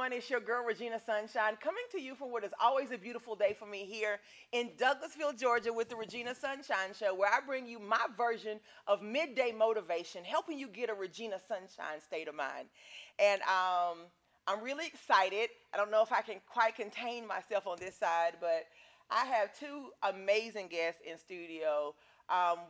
It's your girl, Regina Sunshine, coming to you for what is always a beautiful day for me here in Douglasville, Georgia with the Regina Sunshine Show, where I bring you my version of midday motivation, helping you get a Regina Sunshine state of mind. And I'm really excited. I don't know if I can quite contain myself on this side, but I have two amazing guests in studio.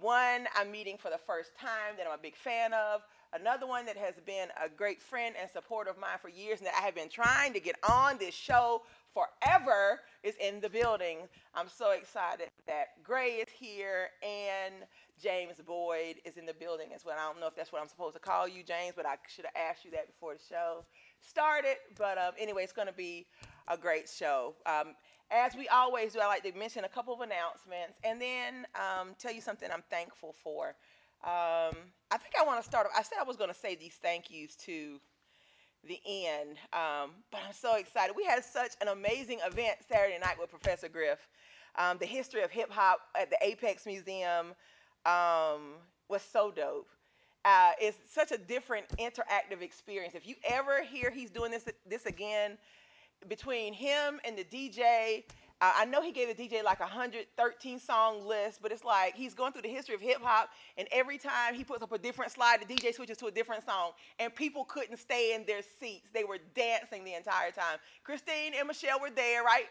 One I'm meeting for the first time that I'm a big fan of. Another one that has been a great friend and supporter of mine for years and that I have been trying to get on this show forever is in the building. I'm so excited that Gray is here and James Boyd is in the building as well. I don't know if that's what I'm supposed to call you, James, but I should have asked you that before the show started. But anyway, it's going to be a great show. As we always do, I like to mention a couple of announcements and then tell you something I'm thankful for. I think I want to start. I said I was going to say these thank yous to the end, but I'm so excited. We had such an amazing event Saturday night with Professor Griff. The history of hip hop at the Apex Museum was so dope. It's such a different interactive experience. If you ever hear he's doing this again, between him and the DJ, I know he gave the DJ like a 113 song list, but it's like he's going through the history of hip hop, and every time he puts up a different slide, the DJ switches to a different song, and people couldn't stay in their seats. They were dancing the entire time. Christine and Michelle were there, right?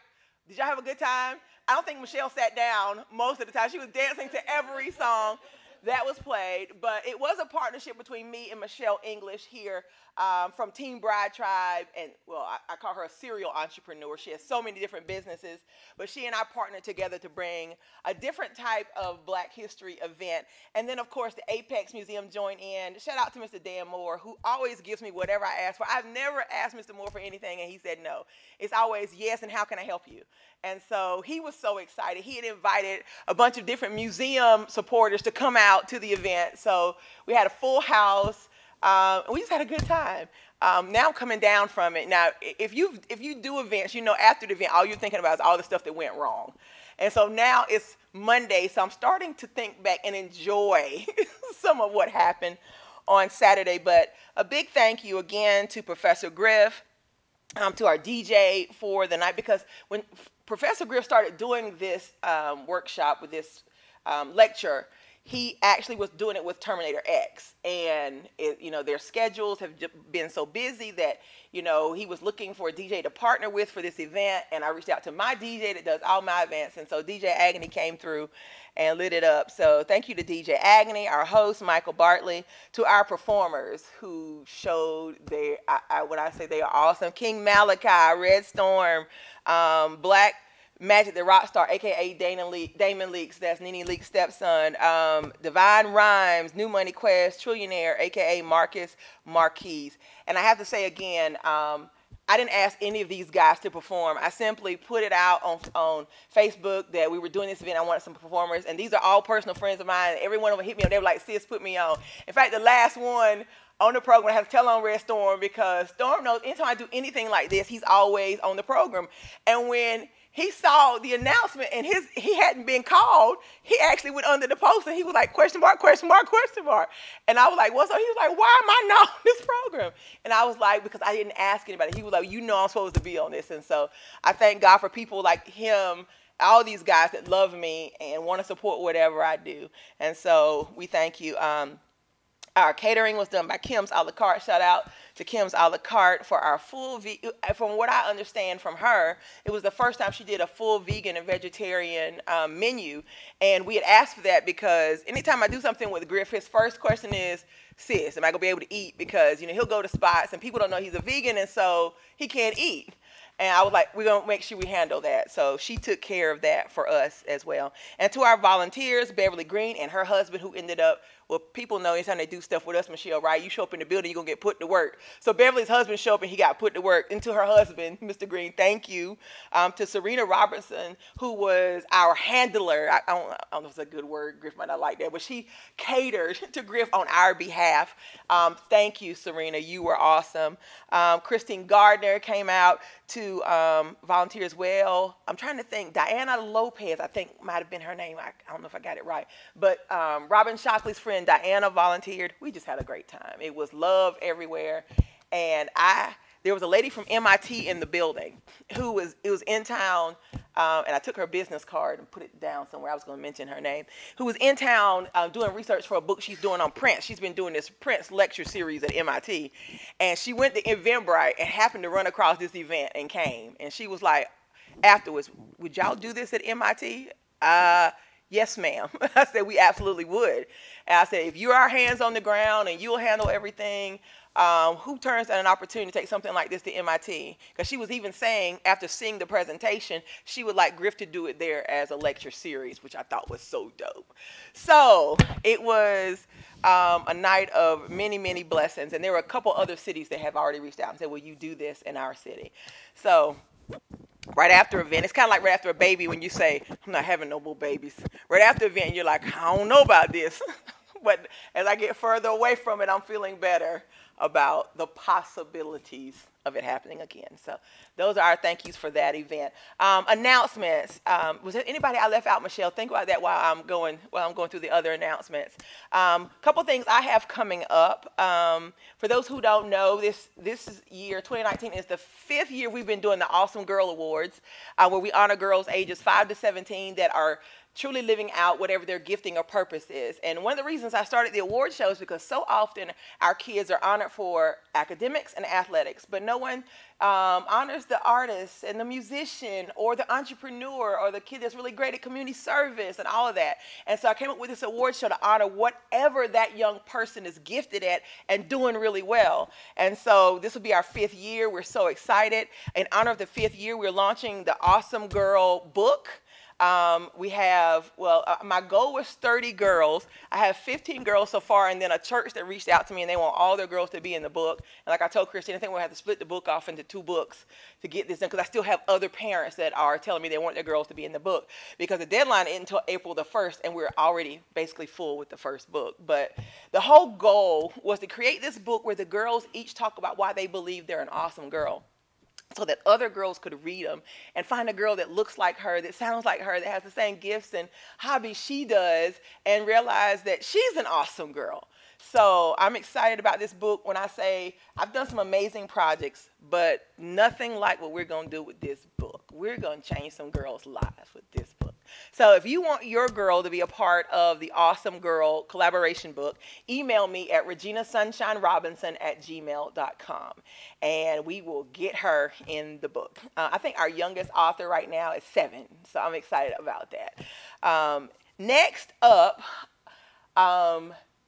Did y'all have a good time? I don't think Michelle sat down most of the time. She was dancing to every song that was played, but it was a partnership between me and Michelle English here from Team Bride Tribe, and well, I call her a serial entrepreneur. She has so many different businesses, but she and I partnered together to bring a different type of Black History event. And then, of course, the Apex Museum joined in. Shout out to Mr. Dan Moore, who always gives me whatever I ask for. I've never asked Mr. Moore for anything, and he said no. It's always yes, and how can I help you? And so he was so excited. He had invited a bunch of different museum supporters to come out to the event. So we had a full house. We just had a good time. Now I'm coming down from it. Now, if you do events, you know, after the event, all you're thinking about is all the stuff that went wrong. And so now it's Monday, so I'm starting to think back and enjoy some of what happened on Saturday. But a big thank you again to Professor Griff, to our DJ for the night, because when Professor Griff started doing this workshop with this lecture, he actually was doing it with Terminator X, and you know, their schedules have been so busy that, you know, he was looking for a DJ to partner with for this event, and I reached out to my DJ that does all my events, and so DJ Agony came through and lit it up. So thank you to DJ Agony, our host, Michael Bartley, to our performers who showed their, when I say they are awesome, King Malachi, Red Storm, Black Magic the Rockstar, a.k.a. Damon Leaks, that's Nene Leaks' stepson, Divine Rhymes, New Money Quest, Trillionaire, a.k.a. Marcus Marquise. And I have to say again, I didn't ask any of these guys to perform. I simply put it out on Facebook that we were doing this event. I wanted some performers, and these are all personal friends of mine. Every one of them hit me up. They were like, sis, put me on. In fact, the last one on the program, I have to tell on Red Storm, because Storm knows anytime I do anything like this, he's always on the program. And when he saw the announcement and he hadn't been called, he actually went under the post and he was like, question mark, question mark, question mark. And I was like, what's up? He was like, why am I not on this program? And I was like, because I didn't ask anybody. He was like, you know I'm supposed to be on this. And so I thank God for people like him all these guys that love me and want to support whatever I do. And so we thank you. Our catering was done by Kim's a la carte. Shout out to Kim's a la carte for our full, from what I understand from her, it was the first time she did a full vegan and vegetarian menu. And we had asked for that because anytime I do something with Griff, his first question is, sis, am I going to be able to eat? Because, you know, he'll go to spots and people don't know he's a vegan and so he can't eat. And I was like, we're going to make sure we handle that. So she took care of that for us as well. And to our volunteers, Beverly Green and her husband, who ended up, well, people know anytime they do stuff with us, Michelle, right? You show up in the building, you're going to get put to work. So Beverly's husband showed up and he got put to work. And to her husband, Mr. Green, thank you. To Serena Robertson, who was our handler. I don't know if it's a good word. Griff might not like that. But she catered to Griff on our behalf. Thank you, Serena. You were awesome. Christine Gardner came out to volunteer as well. I'm trying to think. Diana Lopez, I think might have been her name. I don't know if I got it right. But Robin Shockley's friend Diana volunteered. We just had a great time. It was love everywhere. And there was a lady from MIT in the building who was in town, and I took her business card and put it down somewhere. I was going to mention her name. Who was in town doing research for a book she's doing on Prince. She's been doing this Prince lecture series at MIT. And she went to Eventbrite and happened to run across this event and came. And she was like, afterwards, would y'all do this at MIT? Yes, ma'am. I said, we absolutely would. And I said, if you're our hands on the ground and you'll handle everything, who turns down an opportunity to take something like this to MIT? Because she was even saying, after seeing the presentation, she would like Griff to do it there as a lecture series, which I thought was so dope. So it was a night of many, many blessings. And there were a couple other cities that have already reached out and said, will you do this in our city? So right after event, it's kind of like right after a baby when you say, I'm not having no more babies. Right after event, you're like, I don't know about this. But as I get further away from it, I'm feeling better about the possibilities of it happening again. So those are our thank yous for that event. Announcements. Was there anybody I left out, Michelle? Think about that while I'm going through the other announcements. Couple things I have coming up. For those who don't know, this year, 2019, is the 5th year we've been doing the Awesome Girl Awards, where we honor girls ages 5 to 17 that are truly living out whatever their gifting or purpose is. And one of the reasons I started the award show is because so often our kids are honored for academics and athletics, but no one honors the artist and the musician or the entrepreneur or the kid that's really great at community service and all of that. And so I came up with this award show to honor whatever that young person is gifted at and doing really well. And so this will be our 5th year. We're so excited. In honor of the 5th year, we're launching the Awesome Girl book. We have, my goal was 30 girls. I have 15 girls so far, and then a church that reached out to me, and they want all their girls to be in the book. And like I told Christine, I think we'll have to split the book off into 2 books to get this done, because I still have other parents that are telling me they want their girls to be in the book, because the deadline isn't until April the 1st, and we're already basically full with the first book. But the whole goal was to create this book where the girls each talk about why they believe they're an awesome girl, so that other girls could read them and find a girl that looks like her, that sounds like her, that has the same gifts and hobbies she does, and realize that she's an awesome girl. So I'm excited about this book. When I say I've done some amazing projects, but nothing like what we're going to do with this book. We're going to change some girls' lives with this book. So if you want your girl to be a part of the Awesome Girl collaboration book, email me at reginasunshine.robinson@gmail.com, and we will get her in the book. I think our youngest author right now is 7, so I'm excited about that. Next up,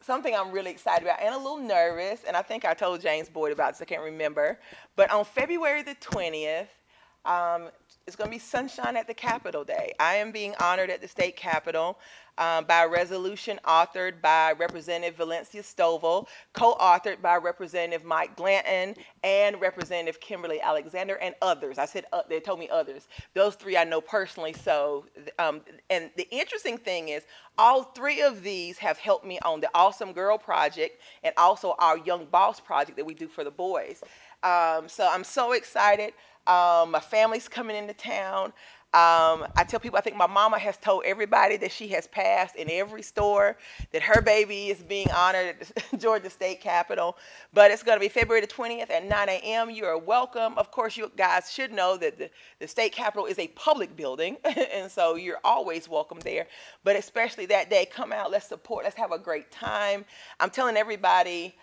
something I'm really excited about and a little nervous, and I think I told James Boyd about this, I can't remember, but on February the 20th, it's going to be Sunshine at the Capitol Day. I am being honored at the state capitol by a resolution authored by Representative Valencia Stovall, co-authored by Representative Mike Glanton and Representative Kimberly Alexander and others. I said, they told me others. Those 3 I know personally. So, and the interesting thing is all 3 of these have helped me on the Awesome Girl Project and also our Young Boss Project that we do for the boys. So I'm so excited. My family's coming into town. I tell people I think my mama has told everybody that she has passed in every store, that her baby is being honored at the Georgia State Capitol. But it's going to be February the 20th at 9 a.m. You are welcome. Of course, you guys should know that the State Capitol is a public building, and so you're always welcome there. But especially that day, come out, let's support, let's have a great time. I'm telling everybody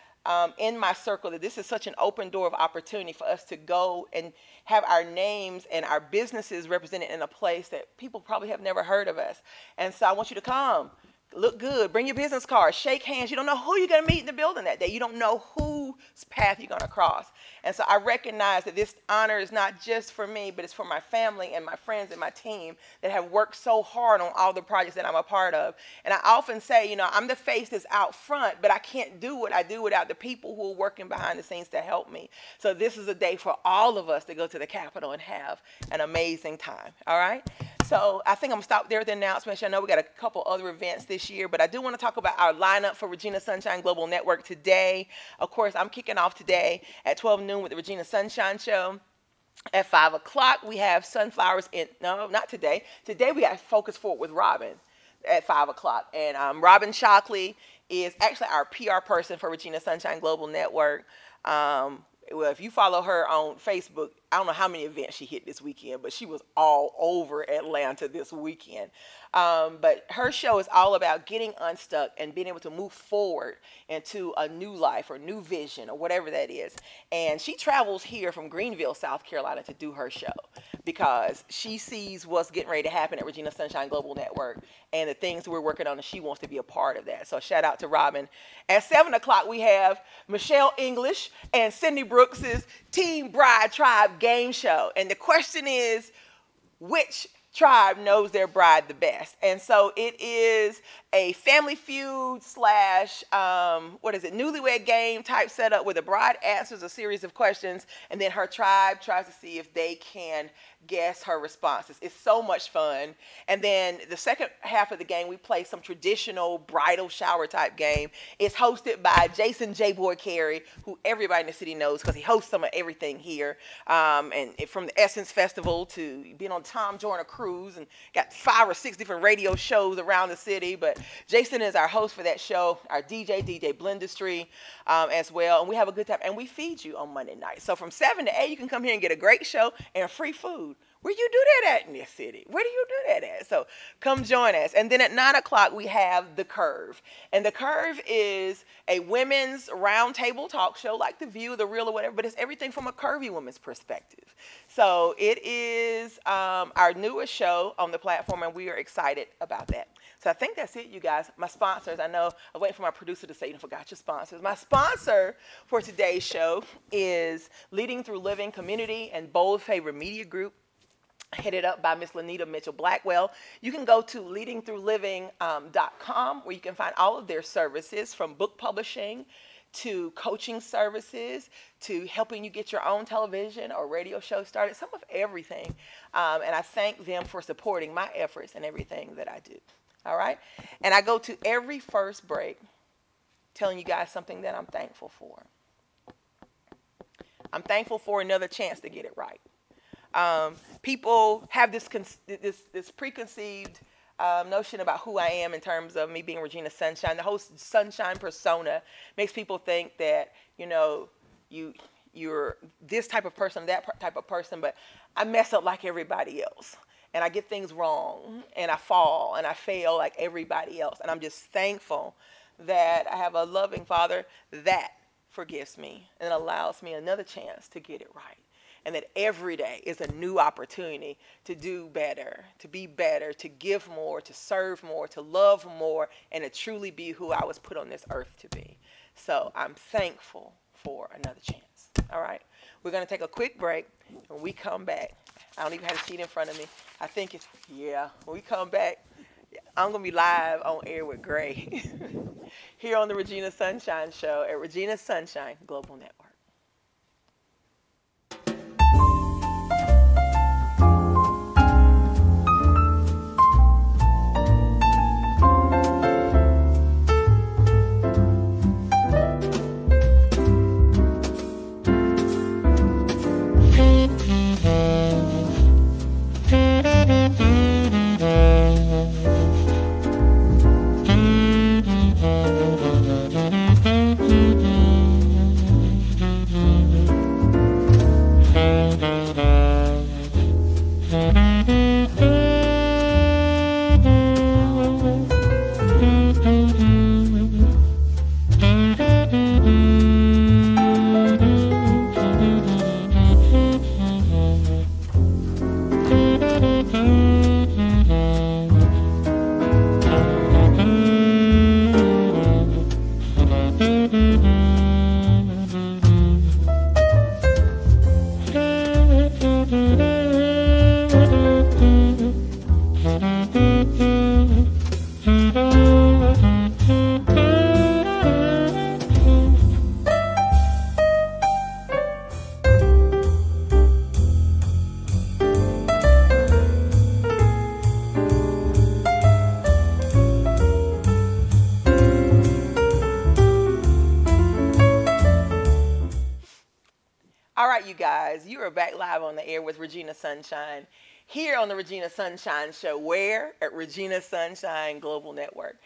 in my circle that this is such an open door of opportunity for us to go and have our names and our businesses represented in a place that people probably have never heard of us. And so I want you to come, look good, bring your business card, shake hands. You don't know who you're going to meet in the building that day. You don't know whose path you're going to cross. And so I recognize that this honor is not just for me, but it's for my family and my friends and my team that have worked so hard on all the projects that I'm a part of. And I often say, you know, I'm the face that's out front, but I can't do what I do without the people who are working behind the scenes to help me. So this is a day for all of us to go to the Capitol and have an amazing time. All right? So I think I'm going to stop there with the announcements. I know we got a couple other events this year, but I do want to talk about our lineup for Regina Sunshine Global Network today. Of course, I'm kicking off today at 12 noon with the Regina Sunshine Show. At 5 o'clock, we have Sunflowers in, no, not today. Today we got Focus Forward with Robin at 5 o'clock. And Robin Shockley is actually our PR person for Regina Sunshine Global Network. Well, if you follow her on Facebook, I don't know how many events she hit this weekend, but she was all over Atlanta this weekend. But her show is all about getting unstuck and being able to move forward into a new life or new vision or whatever that is. And she travels here from Greenville, South Carolina to do her show because she sees what's getting ready to happen at Regina Sunshine Global Network and the things we're working on, and she wants to be a part of that. So shout out to Robin. At 7 o'clock, we have Michelle English and Cindy Brooks's Team Bride Tribe game show. And the question is, which tribe knows their bride the best? And so it is a Family Feud slash, newlywed game type setup where the bride answers a series of questions and then her tribe tries to see if they can guess her responses. It's so much fun. And then the second half of the game, we play some traditional bridal shower type game. It's hosted by Jason J. Boy Carey, who everybody in the city knows because he hosts some of everything here. And from the Essence Festival to being on Tom Joyner Cruise and got 5 or 6 different radio shows around the city. But Jason is our host for that show, our DJ Blendistry as well. And we have a good time. And we feed you on Monday night. So from 7 to 8, you can come here and get a great show and free food. Where you do that at in this city? Where do you do that at? So come join us. And then at 9 o'clock, we have The Curve. And The Curve is a women's roundtable talk show like The View, The Real, or whatever, but it's everything from a curvy woman's perspective. So it is our newest show on the platform, and we are excited about that. So I think that's it, you guys. My sponsors, I know I'm waiting for my producer to say, you forgot your sponsors. My sponsor for today's show is Leading Through Living Community and Bold Favor Media Group, headed up by Miss Lanita Mitchell-Blackwell. You can go to leadingthroughliving.com where you can find all of their services from book publishing to coaching services to helping you get your own television or radio show started, some of everything. And I thank them for supporting my efforts and everything that I do. All right? And I go to every first break telling you guys something that I'm thankful for. I'm thankful for another chance to get it right. People have this preconceived notion about who I am in terms of me being Regina Sunshine. The whole sunshine persona makes people think that, you know, you're this type of person, that type of person, but I mess up like everybody else. And I get things wrong, and I fall, and I fail like everybody else. And I'm just thankful that I have a loving Father that forgives me and allows me another chance to get it right. And that every day is a new opportunity to do better, to be better, to give more, to serve more, to love more, and to truly be who I was put on this earth to be. So I'm thankful for another chance. All right? We're going to take a quick break. When we come back, I don't even have a sheet in front of me. I think it's, yeah, when we come back, I'm going to be live on air with Gray here on the Regina Sunshine Show at Regina Sunshine Global Network. All right, you guys, you are back live on the air with Regina Sunshine here on the Regina Sunshine Show. Where? At Regina Sunshine Global Network.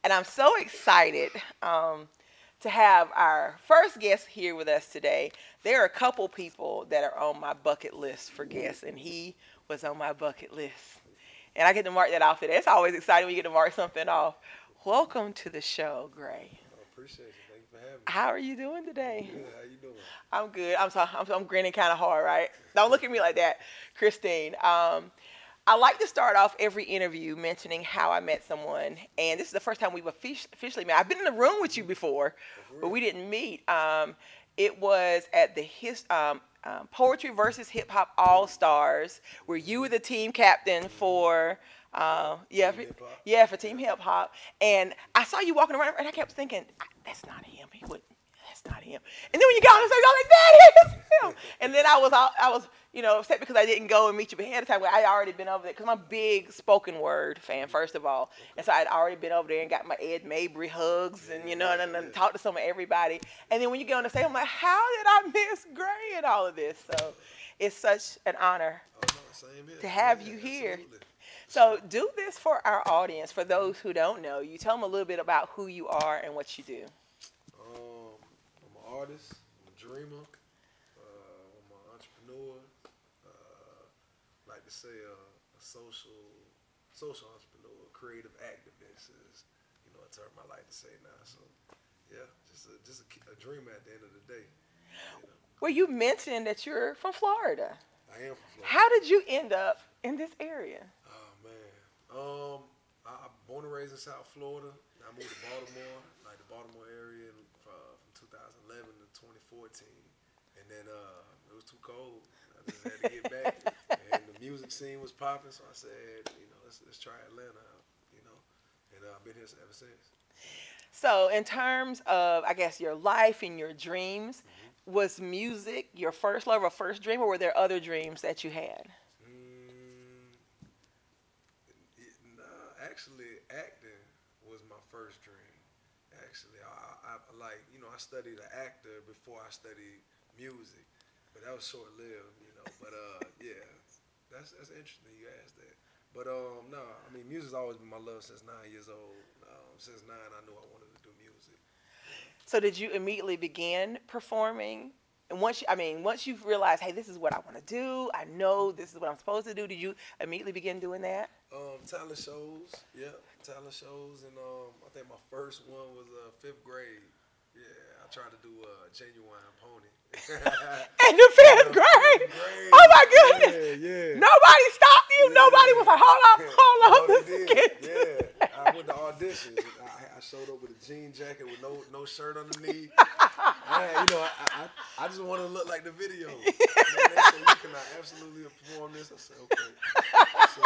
And I'm so excited to have our first guest here with us today. There are a couple people that are on my bucket list for guests, and he was on my bucket list. And I get to mark that off today. It's always exciting when you get to mark something off. Welcome to the show, Gray. I appreciate it. Thank you for having me. How are you doing today? Good. How you doing? I'm good. I'm grinning kind of hard, right? Don't look at me like that, Christine. I like to start off every interview mentioning how I met someone, and this is the first time we've officially met. I've been in the room with you before, but we didn't meet. It was at the Poetry versus Hip Hop All Stars, where you were the team captain for for Team Hip Hop, and I saw you walking around, and I kept thinking, that's not him. That's not him. And then when you got on the stage, I was like, that is him. And then I was upset because I didn't go and meet you ahead of time. I had already been over there because I'm a big spoken word fan, first of all. And so I'd already been over there and got my Ed Mabry hugs and, and talked to some of everybody. And then when you get on the stage, I'm like, how did I miss Gray and all of this? So it's such an honor to have you here. Absolutely. So do this for our audience, for those who don't know. You tell them a little bit about who you are and what you do. I'm an artist, I'm a dreamer, I'm an entrepreneur, like to say a social entrepreneur, creative activist is, a term I like to say now. So, yeah, just a dreamer at the end of the day. Well, you mentioned that you're from Florida. I am from Florida. How did you end up in this area? Oh, man. I'm born and raised in South Florida. I moved to Baltimore, like the Baltimore area, from 2011 to 2014. And then it was too cold. I just had to get back. And the music scene was popping, so I said, let's try Atlanta out, And I've been here ever since. So in terms of, I guess, your life and your dreams, was music your first love or first dream, or were there other dreams that you had? Actually, acting was my first dream. Actually, I I studied an actor before I studied music, but that was short-lived, But yeah, that's interesting you asked that. But no, I mean, music's always been my love since 9 years old. Since 9, I knew I wanted to do music. So did you immediately begin performing? And once you realized, hey, this is what I want to do, I know this is what I'm supposed to do, did you immediately begin doing that? Talent shows, talent shows, and I think my first one was 5th grade. Yeah, I tried to do Genuine Pony. In the 5th grade? Oh my goodness! Yeah. Nobody stopped you. Yeah. Nobody was like, hold up. I went to auditions. I showed up with a jean jacket with no shirt underneath. I just want to look like the video. They said, you cannot absolutely perform this. I said, okay. So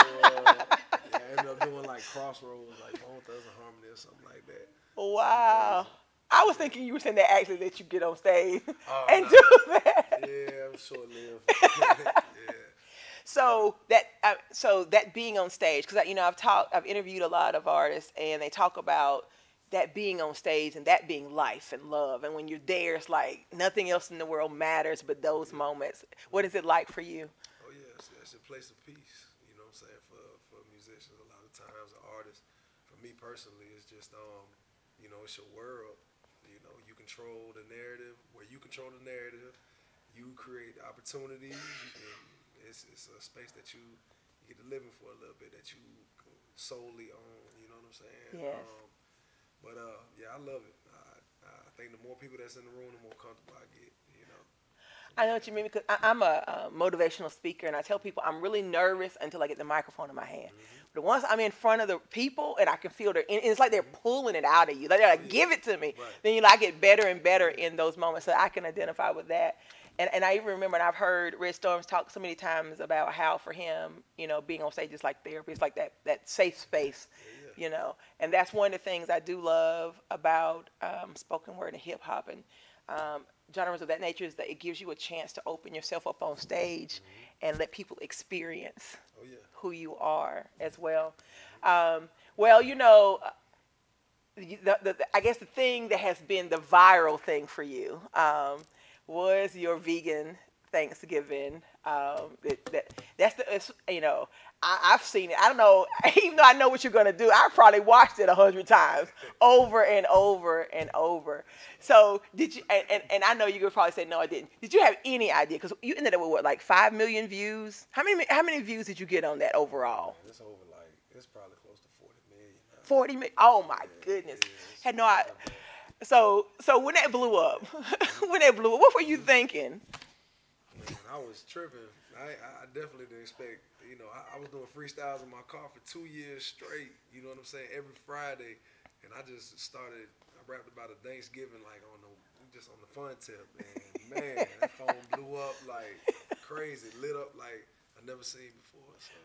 I ended up doing like Crossroads, like Bone Thugs and Harmony or something like that. Wow. I was thinking you were saying that actually that you get on stage and do that. Yeah, it was short-lived. Yeah. So that being on stage, because I've interviewed a lot of artists, and they talk about that being on stage and that being life and love, and when you're there, it's like nothing else in the world matters but those moments. What is it like for you? Oh yeah, it's a place of peace. You know what I'm saying? For musicians, a lot of times, artists. For me personally, it's just it's your world. You control the narrative. Where you control the narrative, you create opportunities. It's a space that you get to live in for a little bit, that you solely own. You know what I'm saying? Yes. I love it. I think the more people that's in the room, the more comfortable I get. I know what you mean because I'm a motivational speaker, and I tell people I'm really nervous until I get the microphone in my hand. Mm-hmm. But once I'm in front of the people and I can feel and it's like they're Mm-hmm. pulling it out of you. Like they're Oh like, yeah. give it to me. Right. Then I get better and better Yeah. in those moments. So I can identify with that. And I even remember, and I've heard Red Storms talk so many times about how for him, being on stage is like therapy. It's like that safe space, Yeah. And that's one of the things I do love about spoken word and hip hop and genres of that nature is that it gives you a chance to open yourself up on stage Mm-hmm. and let people experience Oh yeah. who you are as well. Mm-hmm. Well, I guess the thing that has been the viral thing for you was your vegan Thanksgiving. That's I've seen it. I don't know, even though I know what you're gonna do, I probably watched it 100 times, over and over and over. So did you? And I know you could probably say no, I didn't. Did you have any idea? Because you ended up with what, like 5 million views? How many views did you get on that overall? Man, it's probably close to 40 million now. 40 million. Oh my Yeah, goodness. it is. Had no Not idea. bad. So when that blew up, what were you thinking? Man, I was tripping. I definitely didn't expect. I was doing freestyles in my car for 2 years straight. You know what I'm saying? Every Friday, and I just started. I rapped about a Thanksgiving like just on the fun tip, and man, that phone blew up like crazy, lit up like I never seen before. So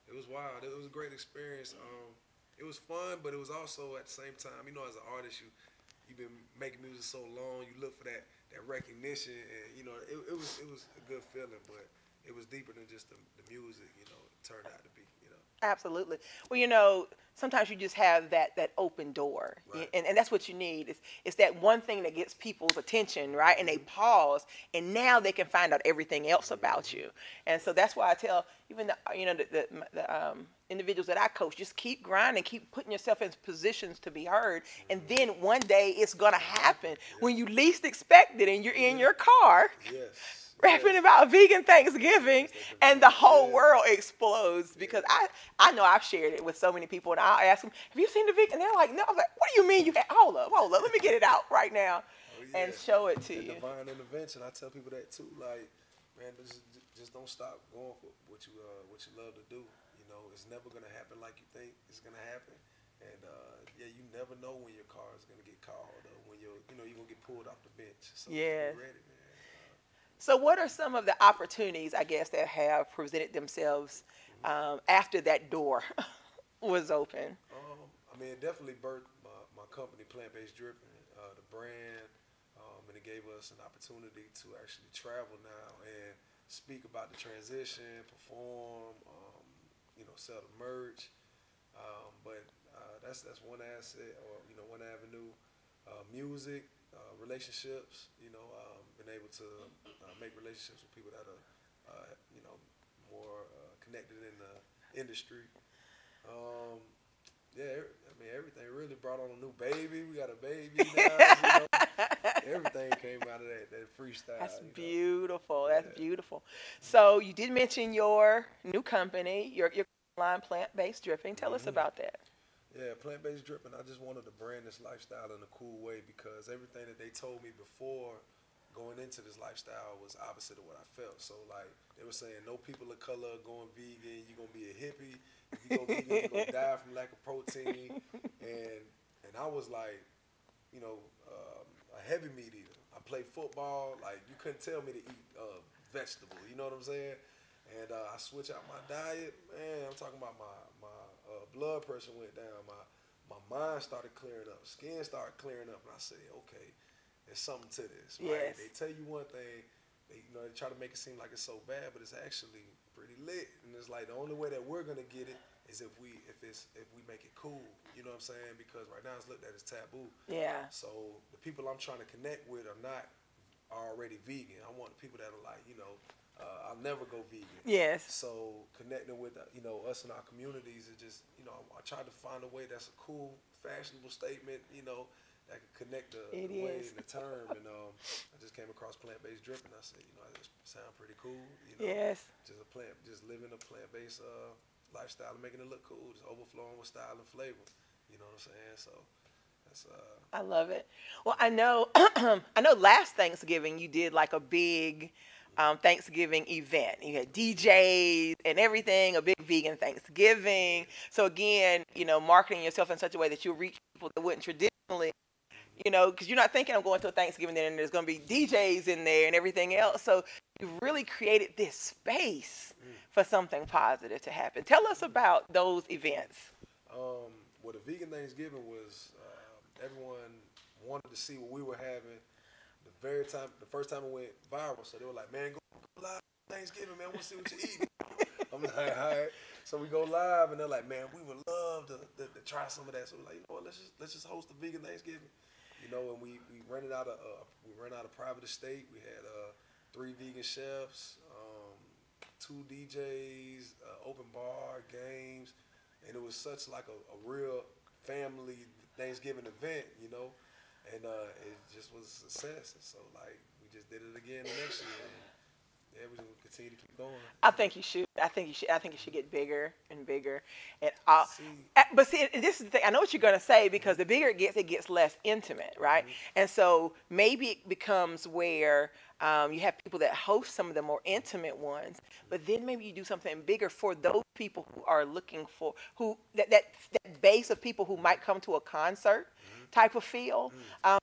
it was wild. It was a great experience. It was fun, but it was also at the same time. As an artist, you've been making music so long. You look for that recognition, and it was a good feeling, but it was deeper than just the music. It turned out to be. Absolutely. Well, sometimes you just have that open door, Right. and that's what you need. It's that one thing that gets people's attention, right? And they pause, and now they can find out everything else about you. And so that's why I tell even the individuals that I coach, just keep grinding, keep putting yourself in positions to be heard, and then one day it's gonna happen when you least expect it, and you're in your car. Yes. Rapping Yes. about vegan Thanksgiving, and the whole Yeah. world explodes because I know I've shared it with so many people, and I'll ask them, "Have you seen the vegan?" And they're like, "No." I'm like, "What do you mean you? Hold up, let me get it out right now, Oh, yeah. and show it to That you." divine intervention. I tell people that too. Like, man, just don't stop going for what you love to do. It's never gonna happen like you think it's gonna happen. And you never know when your car is gonna get called or when you're gonna get pulled off the bench. So Yes. be ready, man. So, what are some of the opportunities, I guess, that have presented themselves after that door was open? It definitely birthed my company, Plant Based Dripping, the brand, and it gave us an opportunity to actually travel now and speak about the transition, perform, sell the merch. But that's one asset or one avenue. Music, relationships. Been able to make relationships with people that are more connected in the industry. Everything really brought on a new baby. We got a baby now. Everything came out of that freestyle. That's beautiful. That's Yeah. beautiful. So, you did mention your new company, your line, Plant-Based Dripping. Tell us Mm-hmm. about that. Yeah, plant-based dripping. I just wanted to brand this lifestyle in a cool way because everything that they told me before going into this lifestyle was opposite of what I felt. So like they were saying, no people of color going vegan. You're gonna be a hippie. If you go vegan, you're gonna die from lack of protein. And I was like, a heavy meat eater. I played football. Like you couldn't tell me to eat vegetable. You know what I'm saying? And I switched out my diet. Man, I'm talking about my blood pressure went down. My mind started clearing up. Skin started clearing up. And I said, okay, there's something to this. Right? Yes. They tell you one thing. They try to make it seem like it's so bad, but it's actually pretty lit. And it's like the only way that we're gonna get it is if we make it cool. You know what I'm saying? Because right now it's looked at as taboo. Yeah. So the people I'm trying to connect with are not already vegan. I want people that are like, I'll never go vegan. Yes. So connecting with us in our communities is just I tried to find a way that's a cool, fashionable statement that can connect the way and the term. And I just came across plant-based dripping. I said that sound pretty cool. Yes. Just living a plant-based lifestyle and making it look cool, just overflowing with style and flavor. You know what I'm saying? So That's I love it. Well, I know, I know. Last Thanksgiving, you did like a big Thanksgiving event. You had DJs and everything, a big vegan Thanksgiving. So again, marketing yourself in such a way that you'll reach people that wouldn't traditionally, because you're not thinking I'm going to a Thanksgiving dinner and there's going to be DJs in there and everything else. So you really created this space for something positive to happen. Tell us about those events. Well, the vegan Thanksgiving was everyone wanted to see what we were having. The first time it went viral, so they were like, "Man, go live Thanksgiving, man. Want to see what you're eating." I'm like, "All right." So we go live, and they're like, "Man, we would love to try some of that." So we're like, let's just host a vegan Thanksgiving, And we rented out a private estate. We had 3 vegan chefs, 2 DJs, open bar, games, and it was such like a real family Thanksgiving event. And it just was a success. And so like we just did it again the next year. And yeah, we're gonna continue to keep going. I think you should. I think you should. I think it should get bigger and bigger. And but see, this is the thing. I know what you're gonna say because the bigger it gets less intimate, right? And so maybe it becomes where you have people that host some of the more intimate ones, but then maybe you do something bigger for those people who are looking for that base of people who might come to a concert type of feel.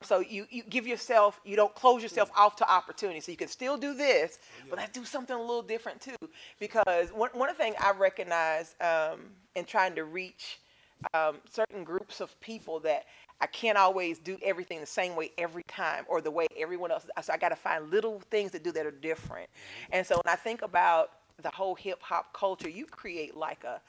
So you give yourself, you don't close yourself off to opportunity. So you can still do this, but let's do something a little different too. Because one of the things I recognize in trying to reach certain groups of people that I can't always do everything the same way every time or the way everyone else. So I got to find little things to do that are different. And so when I think about the whole hip hop culture, you create like a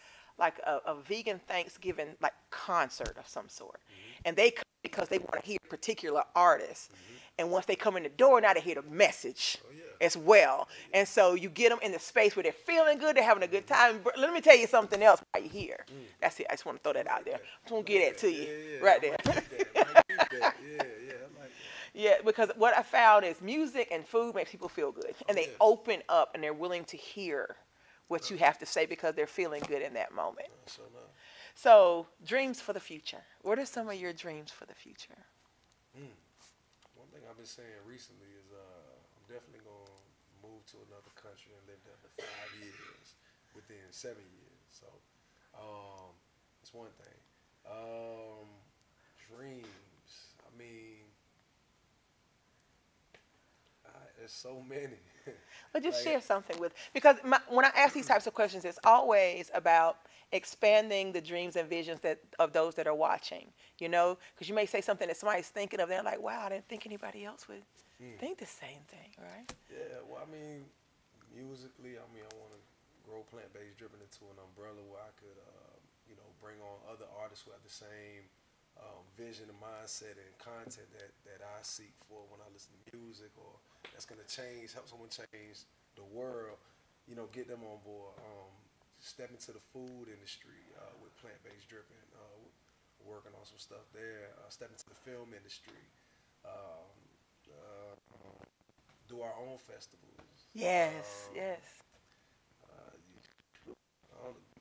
vegan Thanksgiving like concert of some sort. And they come because they want to hear particular artists. And once they come in the door, now they hear the message as well. And so you get them in the space where they're feeling good, they're having a good time. But let me tell you something else while you're here. That's it. I just want to throw that out there. I just want to get that to you right there. Yeah, because what I found is music and food makes people feel good. And they open up and they're willing to hear what you have to say because they're feeling good in that moment. So, dreams for the future. What are some of your dreams for the future? One thing I've been saying recently is I'm definitely going to move to another country and live there for 5 years within 7 years. So, that's one thing. Dreams. I mean, there's so many. But just share something because when I ask these types of questions, it's always about expanding the dreams and visions of those that are watching, because you may say something that somebody's thinking of, they're like, wow, I didn't think anybody else would think the same thing, right? Yeah, well, I mean, musically, I want to grow plant-based driven into an umbrella where I could, bring on other artists who have the same vision and mindset and content that I seek for when I listen to music, or that's going to help someone change the world, get them on board. Step into the food industry with plant-based dripping, working on some stuff there. Step into the film industry, do our own festivals. Yes.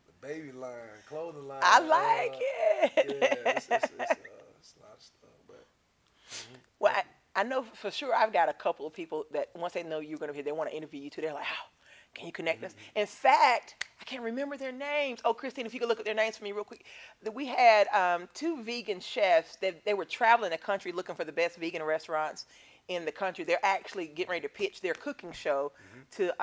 The baby line, clothing line. I like it. Yeah, it's a lot of stuff. But well, I know for sure I've got a couple of people that once they know you're going to be here, they want to interview you too. They're like, oh, can you connect us? In fact, I can't remember their names. Oh, Christine, if you could look at their names for me real quick. We had 2 vegan chefs. They were traveling the country looking for the best vegan restaurants in the country. They're actually getting ready to pitch their cooking show to,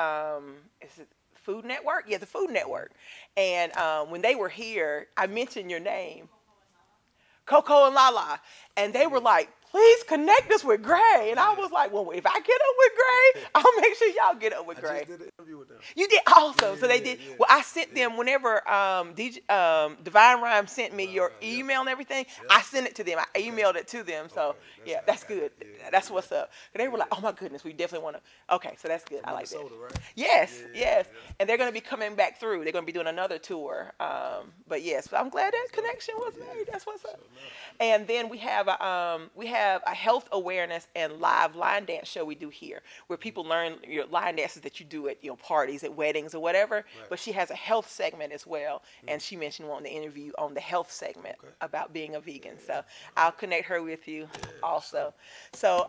is it Food Network? Yeah, the Food Network. And when they were here, I mentioned your name, Coco and Lala. And they were like, please connect us with Gray. And I was like, well, if I get up with Gray, I'll make sure y'all get up with Gray. I just did an interview with them. You did also. So they did. Yeah. Well, I sent them whenever Divine Rhyme sent me your email and everything. I sent it to them. I emailed it to them. So that's good. That's what's up. And they were like, oh my goodness, we definitely want to. Okay, so that's good. I like that. Right? Yes. And they're going to be coming back through. They're going to be doing another tour. But yes, I'm glad that connection was made. That's what's up. And then we have have a health awareness and live line dance show we do here, where people learn your line dances that you do at parties, at weddings, or whatever. Right. But she has a health segment as well, and she mentioned wanting to interview on the health segment about being a vegan. So I'll connect her with you also. So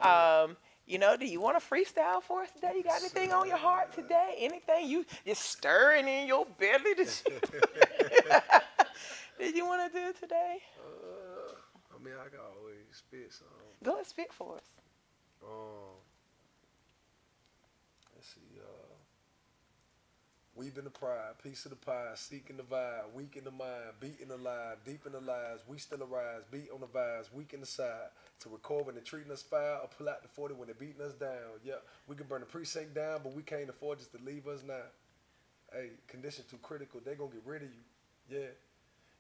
do you want to freestyle for us today? You got anything on your heart today? Anything you just stirring in your belly? Did you want to do it today? I mean, I can always spit some. Go ahead, spit for us. Let's see. Weaving the pride, piece of the pie, seeking the vibe, weak in the mind, beating the lie, deep in the lies, we still arise, beat on the vibes, weak in the side, to record when they're treating us foul, or pull out the 40 when they're beating us down. Yeah, we can burn the precinct down, but we can't afford just to leave us now. Hey, condition too critical, they gonna get rid of you. Yeah,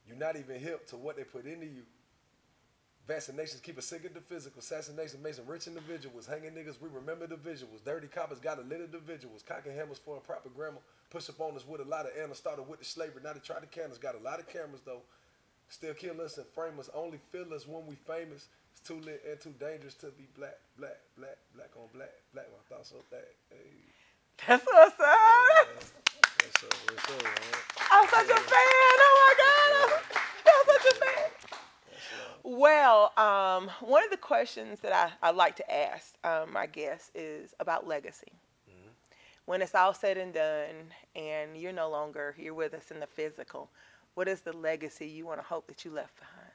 you're not even hip to what they put into you. Vaccinations keep us sick of the physical. Assassination makes them rich individuals. Hanging niggas, we remember the visuals. Dirty coppers got a lit individuals. Cocking hammers for improper grammar. Push up on us with a lot of animals. Started with the slavery, now they try to can us. Got a lot of cameras though. Still kill us and frame us. Only feel us when we famous. It's too lit and too dangerous to be black, black, black, black on black, black. My thoughts on that. Hey. That's what's up. What's up, man? I'm such a fan. Oh my God. I'm such a fan. Well, one of the questions that I like to ask my guests is about legacy. Mm-hmm. When it's all said and done and you're no longer here with us in the physical, what is the legacy you want to hope that you left behind?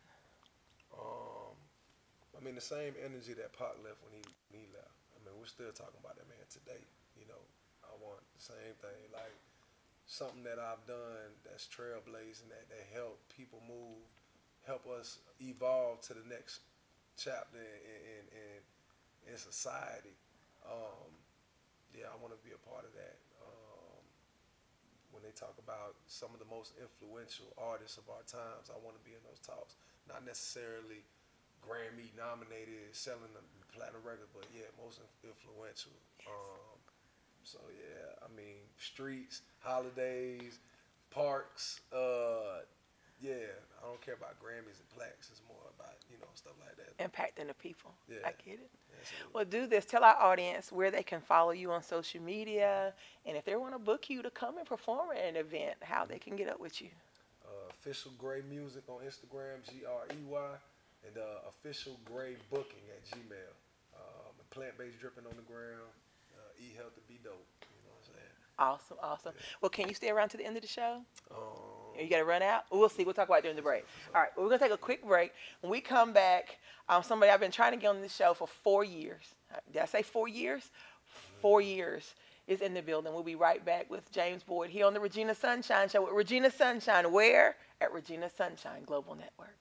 I mean, the same energy that Pac left when he left. I mean, we're still talking about that man today. I want the same thing, like something that I've done that's trailblazing, that help people move, help us evolve to the next chapter in society. I want to be a part of that. When they talk about some of the most influential artists of our times, I want to be in those talks. Not necessarily Grammy nominated, selling the platinum record, but most influential. I mean, streets, holidays, parks, I don't care about Grammys and plaques. It's more about, stuff like that. Impacting the people. Yeah. I get it. Absolutely. Well, do this. Tell our audience where they can follow you on social media, and if they want to book you to come and perform at an event, how they can get up with you. Official Gray Music on Instagram, GREY, and Official Gray Booking at Gmail. Plant-based dripping on the ground. Eat healthy, be dope. You know what I'm saying? Awesome. Yeah. Well, can you stay around to the end of the show? You got to run out? We'll see. We'll talk about it during the break. All right. Well, we're going to take a quick break. When we come back, somebody I've been trying to get on this show for 4 years. Did I say 4 years? 4 years is in the building. We'll be right back with James Boyd here on the Regina Sunshine Show with Regina Sunshine. Where? At Regina Sunshine Global Network.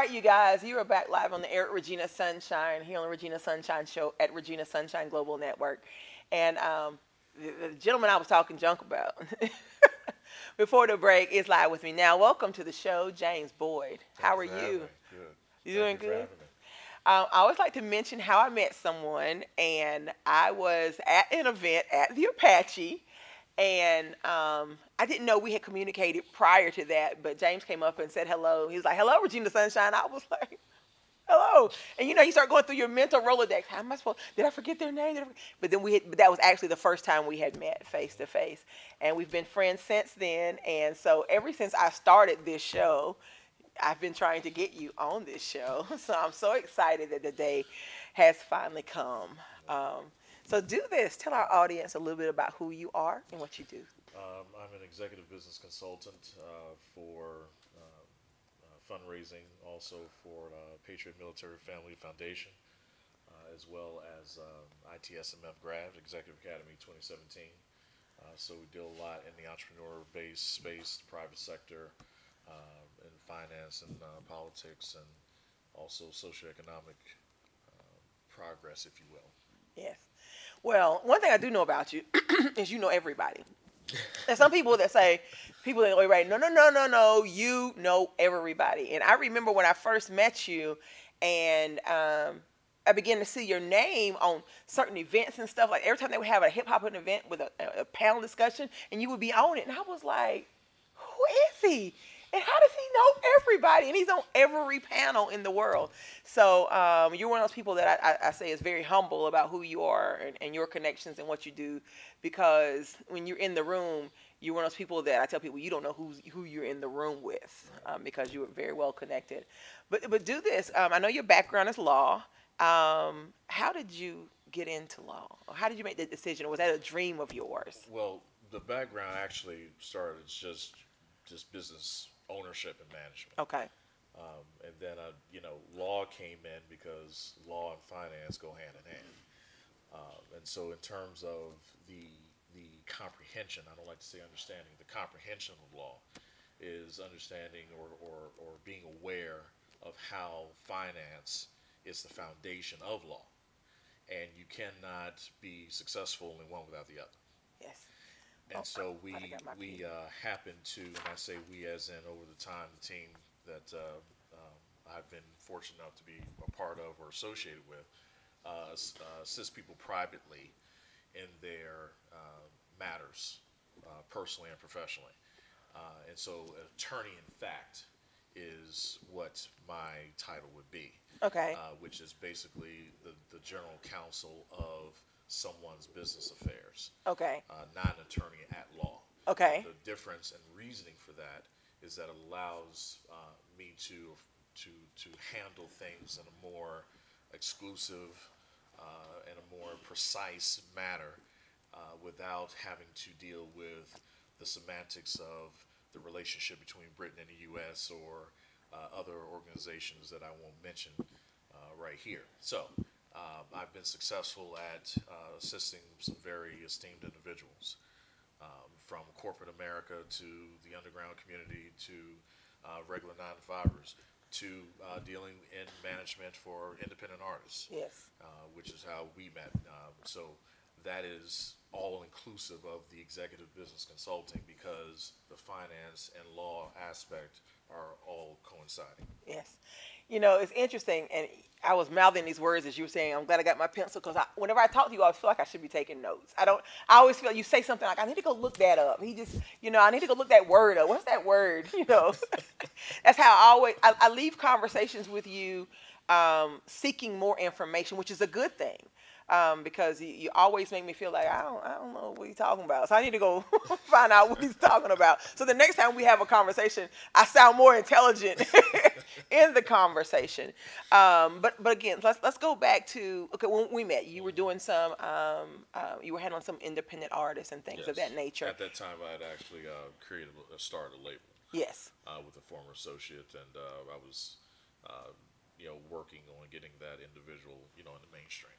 right, you guys, you are back live on the air at Regina Sunshine, here on the Regina Sunshine Show at Regina Sunshine Global Network. And the gentleman I was talking junk about before the break is live with me now. Welcome to the show, James Boyd. How are you? Good. You doing Thank you for good? having me. I always like to mention how I met someone, and I was at an event at the Apache, and I didn't know we had communicated prior to that, but James came up and said hello. He was like, "Hello, Regina Sunshine." I was like, "Hello," and you start going through your mental Rolodex. How am I supposed? Did I forget their name? But then but that was actually the first time we had met face to face, and we've been friends since then. And so ever since I started this show, I've been trying to get you on this show. So I'm so excited that the day has finally come. So do this. Tell our audience a little bit about who you are and what you do. I'm an executive business consultant for fundraising, also for Patriot Military Family Foundation, as well as ITSMF grad, Executive Academy 2017. So we deal a lot in the entrepreneur-based space, the private sector, in finance and politics, and also socioeconomic progress, if you will. Yes. Well, one thing I do know about you is you know everybody. There's some people that say, people that know everybody. No, no, no, no, no. You know everybody. And I remember when I first met you, and I began to see your name on certain events and stuff. Like every time they would have a hip hop event with a panel discussion, and you would be on it. And I was like, who is he? And how does he know everybody? And he's on every panel in the world. So you're one of those people that I say is very humble about who you are and your connections and what you do. Because when you're in the room, you're one of those people that I tell people you don't know who you're in the room with, because you are very well connected. But do this. I know your background is law. How did you get into law? Or how did you make the decision? Or was that a dream of yours? Well, the background actually started as just business ownership and management. Okay. And then, law came in because law and finance go hand in hand. And so in terms of the comprehension, I don't like to say understanding, the comprehension of law is understanding or being aware of how finance is the foundation of law. And you cannot be successful in one without the other. Yes. And so we we happen to, and I say we as in over the time, the team that I've been fortunate enough to be a part of or associated with, assist people privately in their matters, personally and professionally. And so an attorney in fact is what my title would be. Okay. Which is basically the general counsel of someone's business affairs. Okay. Not an attorney at law. Okay. The difference and reasoning for that is that it allows me to handle things in a more exclusive and a more precise manner without having to deal with the semantics of the relationship between Britain and the U.S. or other organizations that I won't mention right here. So I've been successful at assisting some very esteemed individuals, from corporate America to the underground community to regular 9-to-5ers to dealing in management for independent artists. Yes. Which is how we met. So that is all inclusive of the executive business consulting because the finance and law aspect are all coinciding. Yes. It's interesting, and I was mouthing these words as you were saying. I'm glad I got my pencil because whenever I talk to you, I always feel like I should be taking notes. I always feel like you say something like, I need to go look that up. I need to go look that word up. What's that word? That's how I leave conversations with you seeking more information, which is a good thing. Because you always make me feel like I don't know what he's talking about. So I need to go find out what he's talking about. So the next time we have a conversation, I sound more intelligent in the conversation. But again, let's go back to when we met. You were doing some you were handling some independent artists and things of that nature. At that time, I had actually started a label. Yes. With a former associate, and I was working on getting that individual in the mainstream.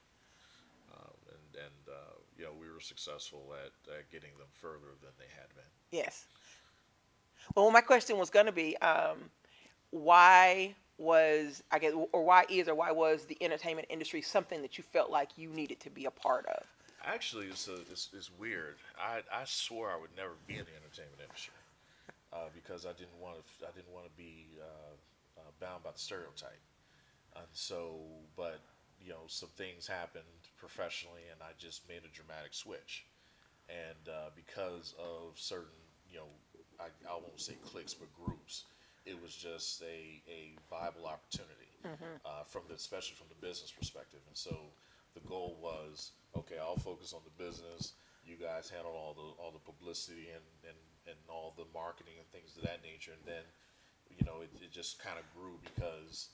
We were successful at getting them further than they had been. Yes. Well, my question was going to be, why was, I guess, or why is or why was the entertainment industry something that you felt like you needed to be a part of? Actually, it's weird. I swore I would never be in the entertainment industry because I didn't want to be bound by the stereotype. And so, but some things happened professionally, and I just made a dramatic switch. And because of certain, I won't say cliques, but groups, it was just a viable opportunity especially from the business perspective. And so the goal was, okay, I'll focus on the business. You guys handle all the publicity and all the marketing and things of that nature. And then, it just kind of grew because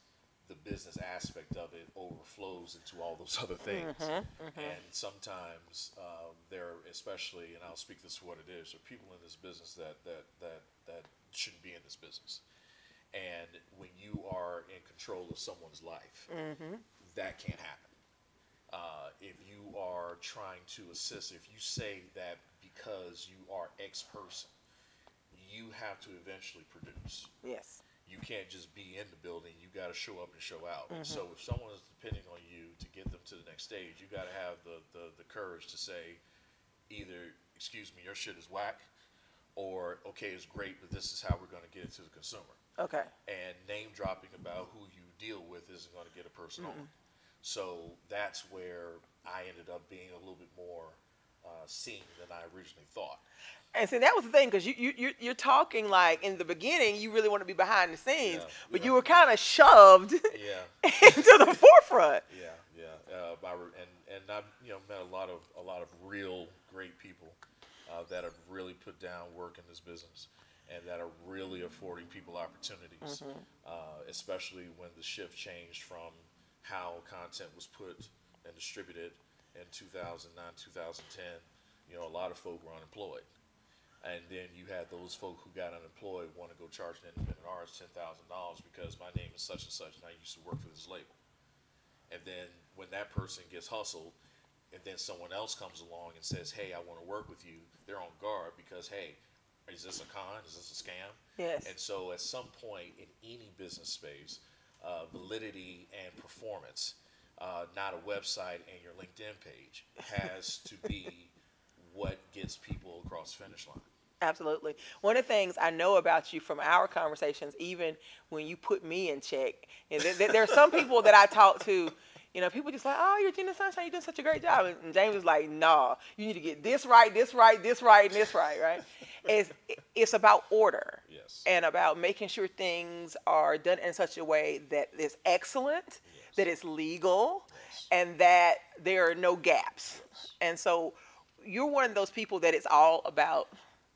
the business aspect of it overflows into all those other things. And sometimes especially, and I'll speak this for what it is, there are people in this business that shouldn't be in this business. And when you are in control of someone's life, that can't happen. If you are trying to assist, if you say that because you are X person, you have to eventually produce. Yes. You can't just be in the building. You got to show up and show out. And so if someone is depending on you to get them to the next stage, you got to have the courage to say either, excuse me, your shit is whack, or, okay, it's great, but this is how we're going to get it to the consumer. Okay. And name dropping about who you deal with isn't going to get a person on. So that's where I ended up being a little bit more seen than I originally thought. And see, that was the thing, because you're talking like in the beginning, you really want to be behind the scenes, but you were kind of shoved into the forefront. And I've met a lot of real great people that have really put down work in this business and that are really affording people opportunities, especially when the shift changed from how content was put and distributed in 2009, 2010. A lot of folk were unemployed. And then you had those folk who got unemployed want to go charge an independent artist $10,000 because my name is such and such and I used to work for this label. And then when that person gets hustled and then someone else comes along and says, hey, I want to work with you, they're on guard because, hey, is this a con? Is this a scam? Yes. And so at some point in any business space, validity and performance, not a website and your LinkedIn page, has to be what gets people across the finish line. Absolutely. One of the things I know about you from our conversations, even when you put me in check, and there are some people that I talk to, people just like, oh, you're Regina Sunshine, you're doing such a great job. And James is like, nah, you need to get this right, this right, this right, and this right, right? It's about order. Yes. And about making sure things are done in such a way that is excellent, yes, that it's legal, yes, and that there are no gaps. Yes. And so you're one of those people that it's all about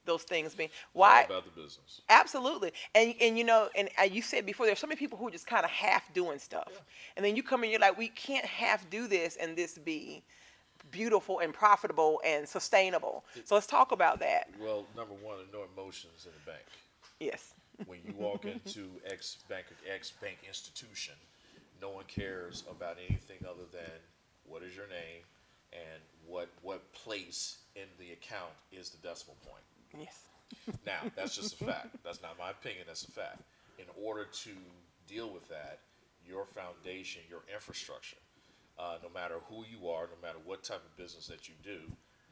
those things being why all about the business. Absolutely. And you said before, there's so many people who are just kind of half doing stuff. Yeah. And then you come in, you're like, we can't half do this and this be beautiful and profitable and sustainable. So let's talk about that. Well, number one, no emotions in the bank. Yes. When you walk into X bank institution, no one cares about anything other than what is your name and what place in the account is the decimal point. Yes. Now, that's just a fact. That's not my opinion. That's a fact. In order to deal with that, your foundation, your infrastructure, no matter who you are, no matter what type of business that you do,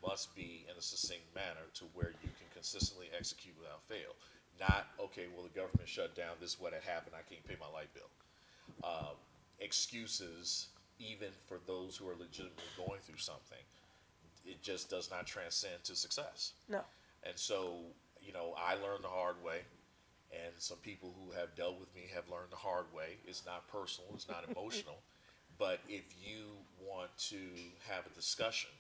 must be in a succinct manner to where you can consistently execute without fail. Not, okay, well, the government shut down, this is what had happened, I can't pay my light bill. Excuses, even for those who are legitimately going through something, it just does not transcend to success. No. And so, I learned the hard way, and some people who have dealt with me have learned the hard way. It's not personal, it's not emotional, but if you want to have a discussion,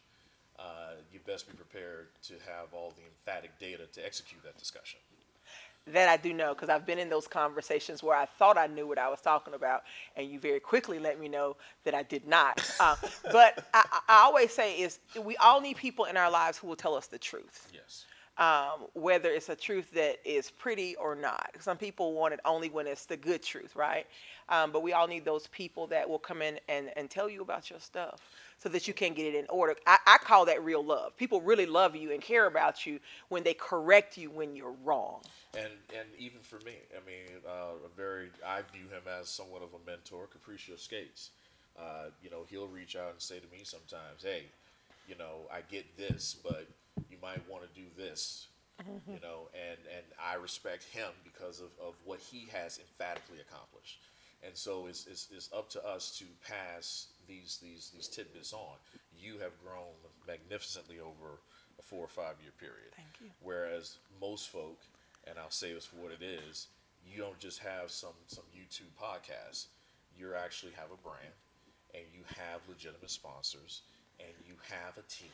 you best be prepared to have all the emphatic data to execute that discussion. That I do know, because I've been in those conversations where I thought I knew what I was talking about, and you very quickly let me know that I did not. But I always say we all need people in our lives who will tell us the truth. Yes. whether it's a truth that is pretty or not. Some people want it only when it's the good truth, right? But we all need those people that will come in and tell you about your stuff so that you can get it in order. I call that real love. People really love you and care about you when they correct you when you're wrong. And even for me, I mean, I view him as somewhat of a mentor. Capriccio Skates, he'll reach out and say to me sometimes, "Hey, I get this, but you might want to do this." And I respect him because of what he has emphatically accomplished. And so it's up to us to pass these tidbits on. You have grown magnificently over a 4 or 5 year period. Thank you. Whereas most folk, and I'll say this for what it is, you don't just have some YouTube podcasts. You actually have a brand, and you have legitimate sponsors, and you have a team,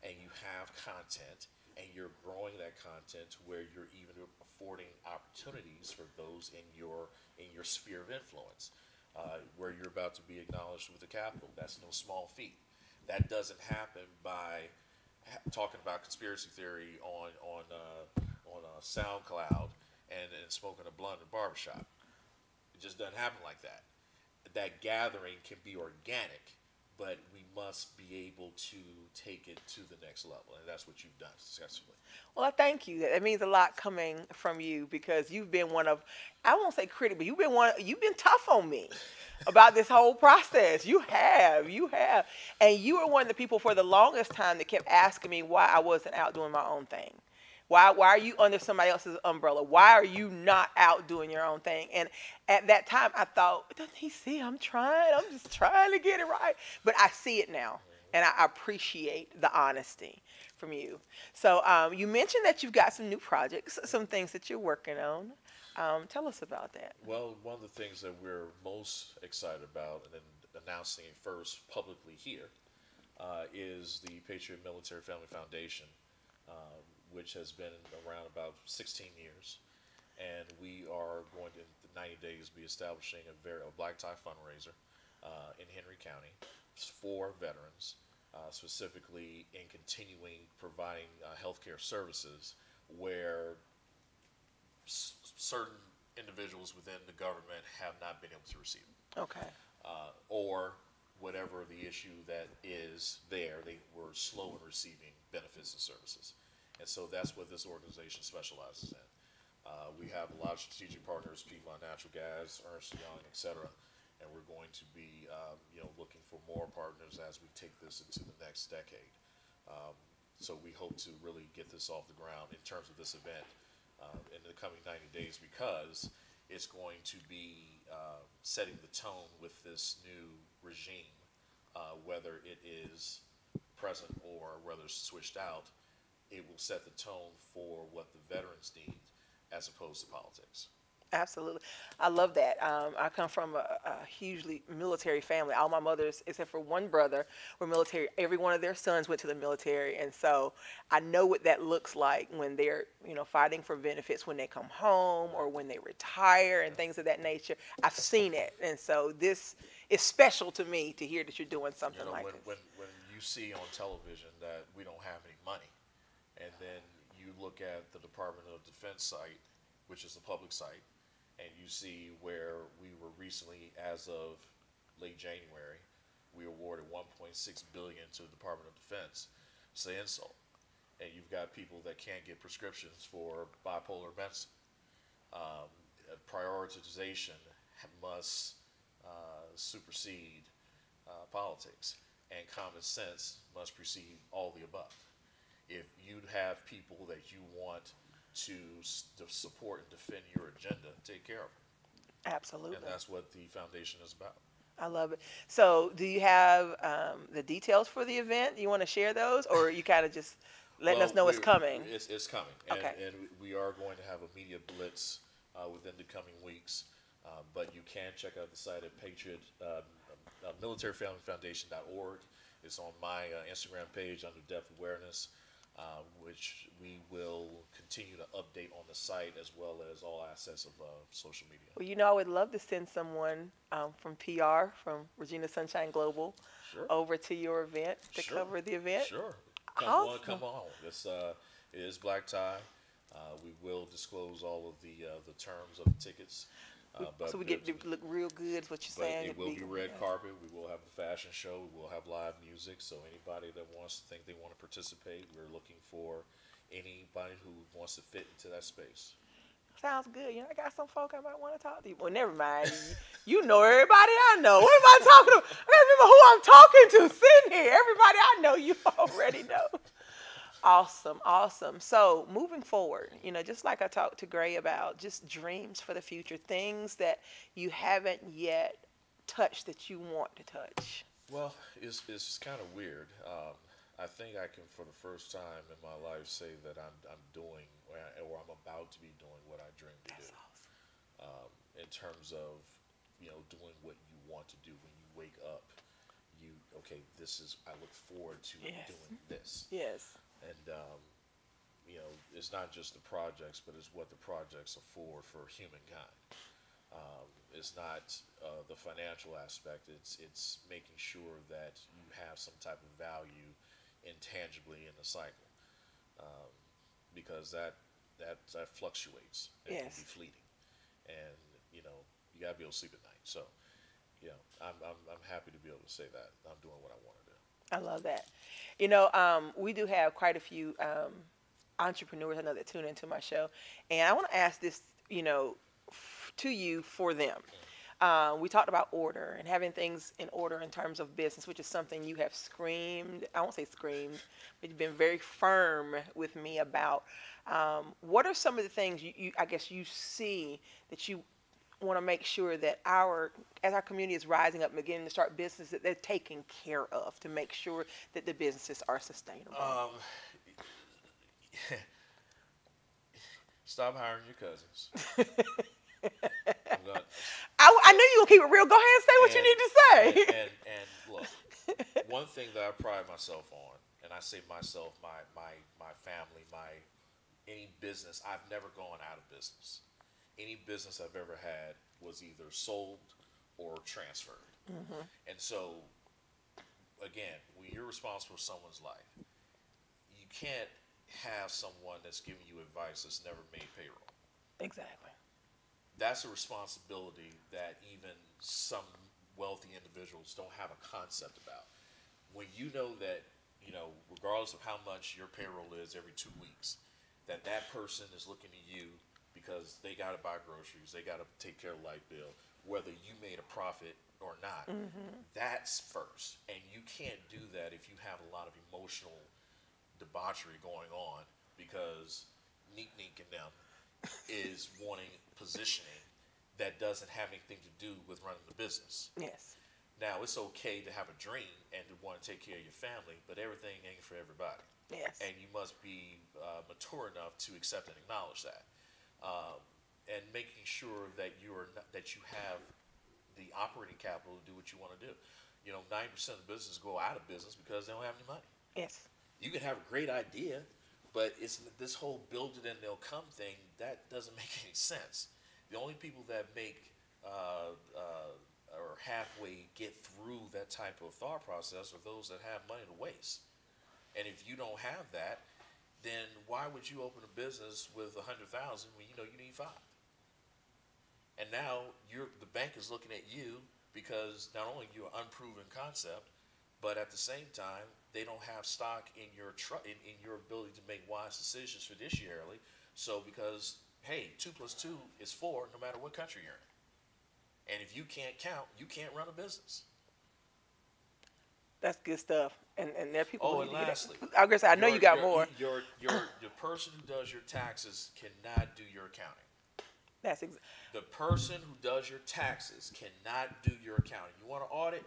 and you have content, and you're growing that content to where you're even affording opportunities for those in your sphere of influence, where you're about to be acknowledged with the Capitol. That's no small feat. That doesn't happen by talking about conspiracy theory on SoundCloud and smoking a blunt in a barbershop. It just doesn't happen like that. That gathering can be organic, but we must be able to take it to the next level, and that's what you've done successfully. Well, I thank you. That means a lot coming from you because you've been one of, I won't say critic, but you've been tough on me about this whole process. You have, and you were one of the people for the longest time that kept asking me why I wasn't out doing my own thing. Why are you under somebody else's umbrella? Why are you not out doing your own thing? And at that time, I thought, doesn't he see I'm trying? I'm just trying to get it right. But I see it now, and I appreciate the honesty from you. So you mentioned that you've got some new projects, some things that you're working on. Tell us about that. Well, one of the things that we're most excited about and then announcing it first publicly here is the Patriot Military Family Foundation, which has been around about 16 years. And we are going to, in 90 days, be establishing a black tie fundraiser in Henry County for veterans, specifically in continuing providing healthcare services where certain individuals within the government have not been able to receive them. Okay. Or whatever the issue that is there, they were slow in receiving benefits and services. And so that's what this organization specializes in. We have a lot of strategic partners, Piedmont Natural Gas, Ernst & Young, et cetera, and we're going to be looking for more partners as we take this into the next decade. So we hope to really get this off the ground in terms of this event in the coming 90 days, because it's going to be setting the tone with this new regime, whether it is present or whether it's switched out. It will set the tone for what the veterans need as opposed to politics. Absolutely. I love that. I come from a hugely military family. All my mothers, except for one brother, were military. Every one of their sons went to the military. And so I know what that looks like when they're, fighting for benefits when they come home or when they retire and things of that nature. I've seen it. And so this is special to me to hear that you're doing something like this. When you see on television that we don't have any money, and then you look at the Department of Defense site, which is a public site, and you see where we were recently, as of late January, we awarded $1.6 billion to the Department of Defense. It's an insult. And you've got people that can't get prescriptions for bipolar medicine. Prioritization must supersede politics, and common sense must precede all the above. If you have people that you want to support and defend your agenda, take care of them. Absolutely. And that's what the foundation is about. I love it. So do you have the details for the event? You want to share those, or are you kind of just letting us know it's coming? It's coming. Okay. And we are going to have a media blitz within the coming weeks. But you can check out the site at Patriot militaryfamilyfoundation.org. It's on my Instagram page under Deaf Awareness, which we will continue to update on the site as well as all assets of social media. Well, I would love to send someone from PR, from Regina Sunshine Global, Sure. over to your event to Sure. cover the event. Sure. Awesome. Come on. It's It is black tie. We will disclose all of the terms of the tickets. So we get to look real good, is what you're But saying. it will be red carpet. We will have the fashion show. We will have live music. So anybody that wants to think they want to participate, we're looking for anybody who wants to fit into that space. Sounds good. You know, I got some folk I might want to talk to. Well, never mind. You know everybody I know. What am I talking to? I gotta remember who I'm talking to sitting here. Everybody I know, you already know. Awesome, awesome. So moving forward, you know, just like I talked to Gray about, just dreams for the future, things that you haven't yet touched that you want to touch. Well, it's kind of weird. I think I can, for the first time in my life, say that I'm doing or I'm about to be doing what I dream to That's do. awesome. In terms of, doing what you want to do when you wake up. Okay, this is, I look forward to Yes. doing this. Yes. And, it's not just the projects, but it's what the projects are for humankind. It's not the financial aspect. It's making sure that you have some type of value intangibly in the cycle, because that fluctuates and Yes. can be fleeting, and you gotta be able to sleep at night. So, I'm happy to be able to say that I'm doing what I want to do. I love that. You know, we do have quite a few entrepreneurs I know that tune into my show, and I want to ask this, to you for them. We talked about order and having things in order in terms of business, which is something you have screamed. I won't say screamed, but you've been very firm with me about. What are some of the things I guess you see that you want to make sure that as our community is rising up and beginning to start business, that they're taken care of to make sure that the businesses are sustainable? Stop hiring your cousins. I'm gonna, I knew you were going to keep it real. Go ahead and say what you need to say. and look, one thing that I pride myself on, and I say myself, my family, any business, I've never gone out of business. Any business I've ever had was either sold or transferred. Mm-hmm. And so, again, when you're responsible for someone's life, you can't have someone that's giving you advice that's never made payroll. Exactly. That's a responsibility that even some wealthy individuals don't have a concept about. When you know that, regardless of how much your payroll is every 2 weeks, that person is looking to you because they got to buy groceries, they got to take care of light bill, whether you made a profit or not. Mm-hmm. That's first. And you can't do that if you have a lot of emotional debauchery going on because Neek and them is wanting positioning that doesn't have anything to do with running the business. Yes. Now, it's okay to have a dream and to want to take care of your family, but everything ain't for everybody. Yes. And you must be mature enough to accept and acknowledge that. And making sure that you have the operating capital to do what you want to do. 90% of businesses go out of business because they don't have any money. Yes. You can have a great idea, but it's this whole build it and they'll come thing that doesn't make any sense. The only people that make or halfway get through that type of thought process are those that have money to waste. And if you don't have that, then why would you open a business with 100,000 when you know you need 5? And now the bank is looking at you because not only you're an unproven concept, but at the same time they don't have stock in your in your ability to make wise decisions fiduciarily. So because 2 + 2 is 4, no matter what country you're in. And if you can't count, you can't run a business. That's good stuff. And there are people. Oh, and lastly, I guess I know you got more. Your person who does your taxes cannot do your accounting. The person who does your taxes cannot do your accounting. You want to audit?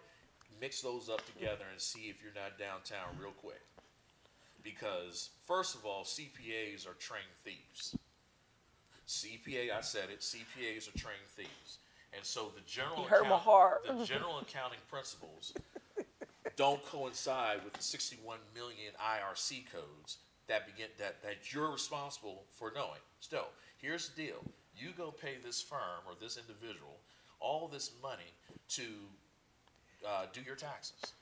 Mix those up together and see if you're not downtown real quick. Because first of all, CPAs are trained thieves. I said it. CPAs are trained thieves. And so the general accounting principles don't coincide with the 61 million IRC codes that you're responsible for knowing. So here's the deal. You go pay this firm or this individual all this money to do your taxes.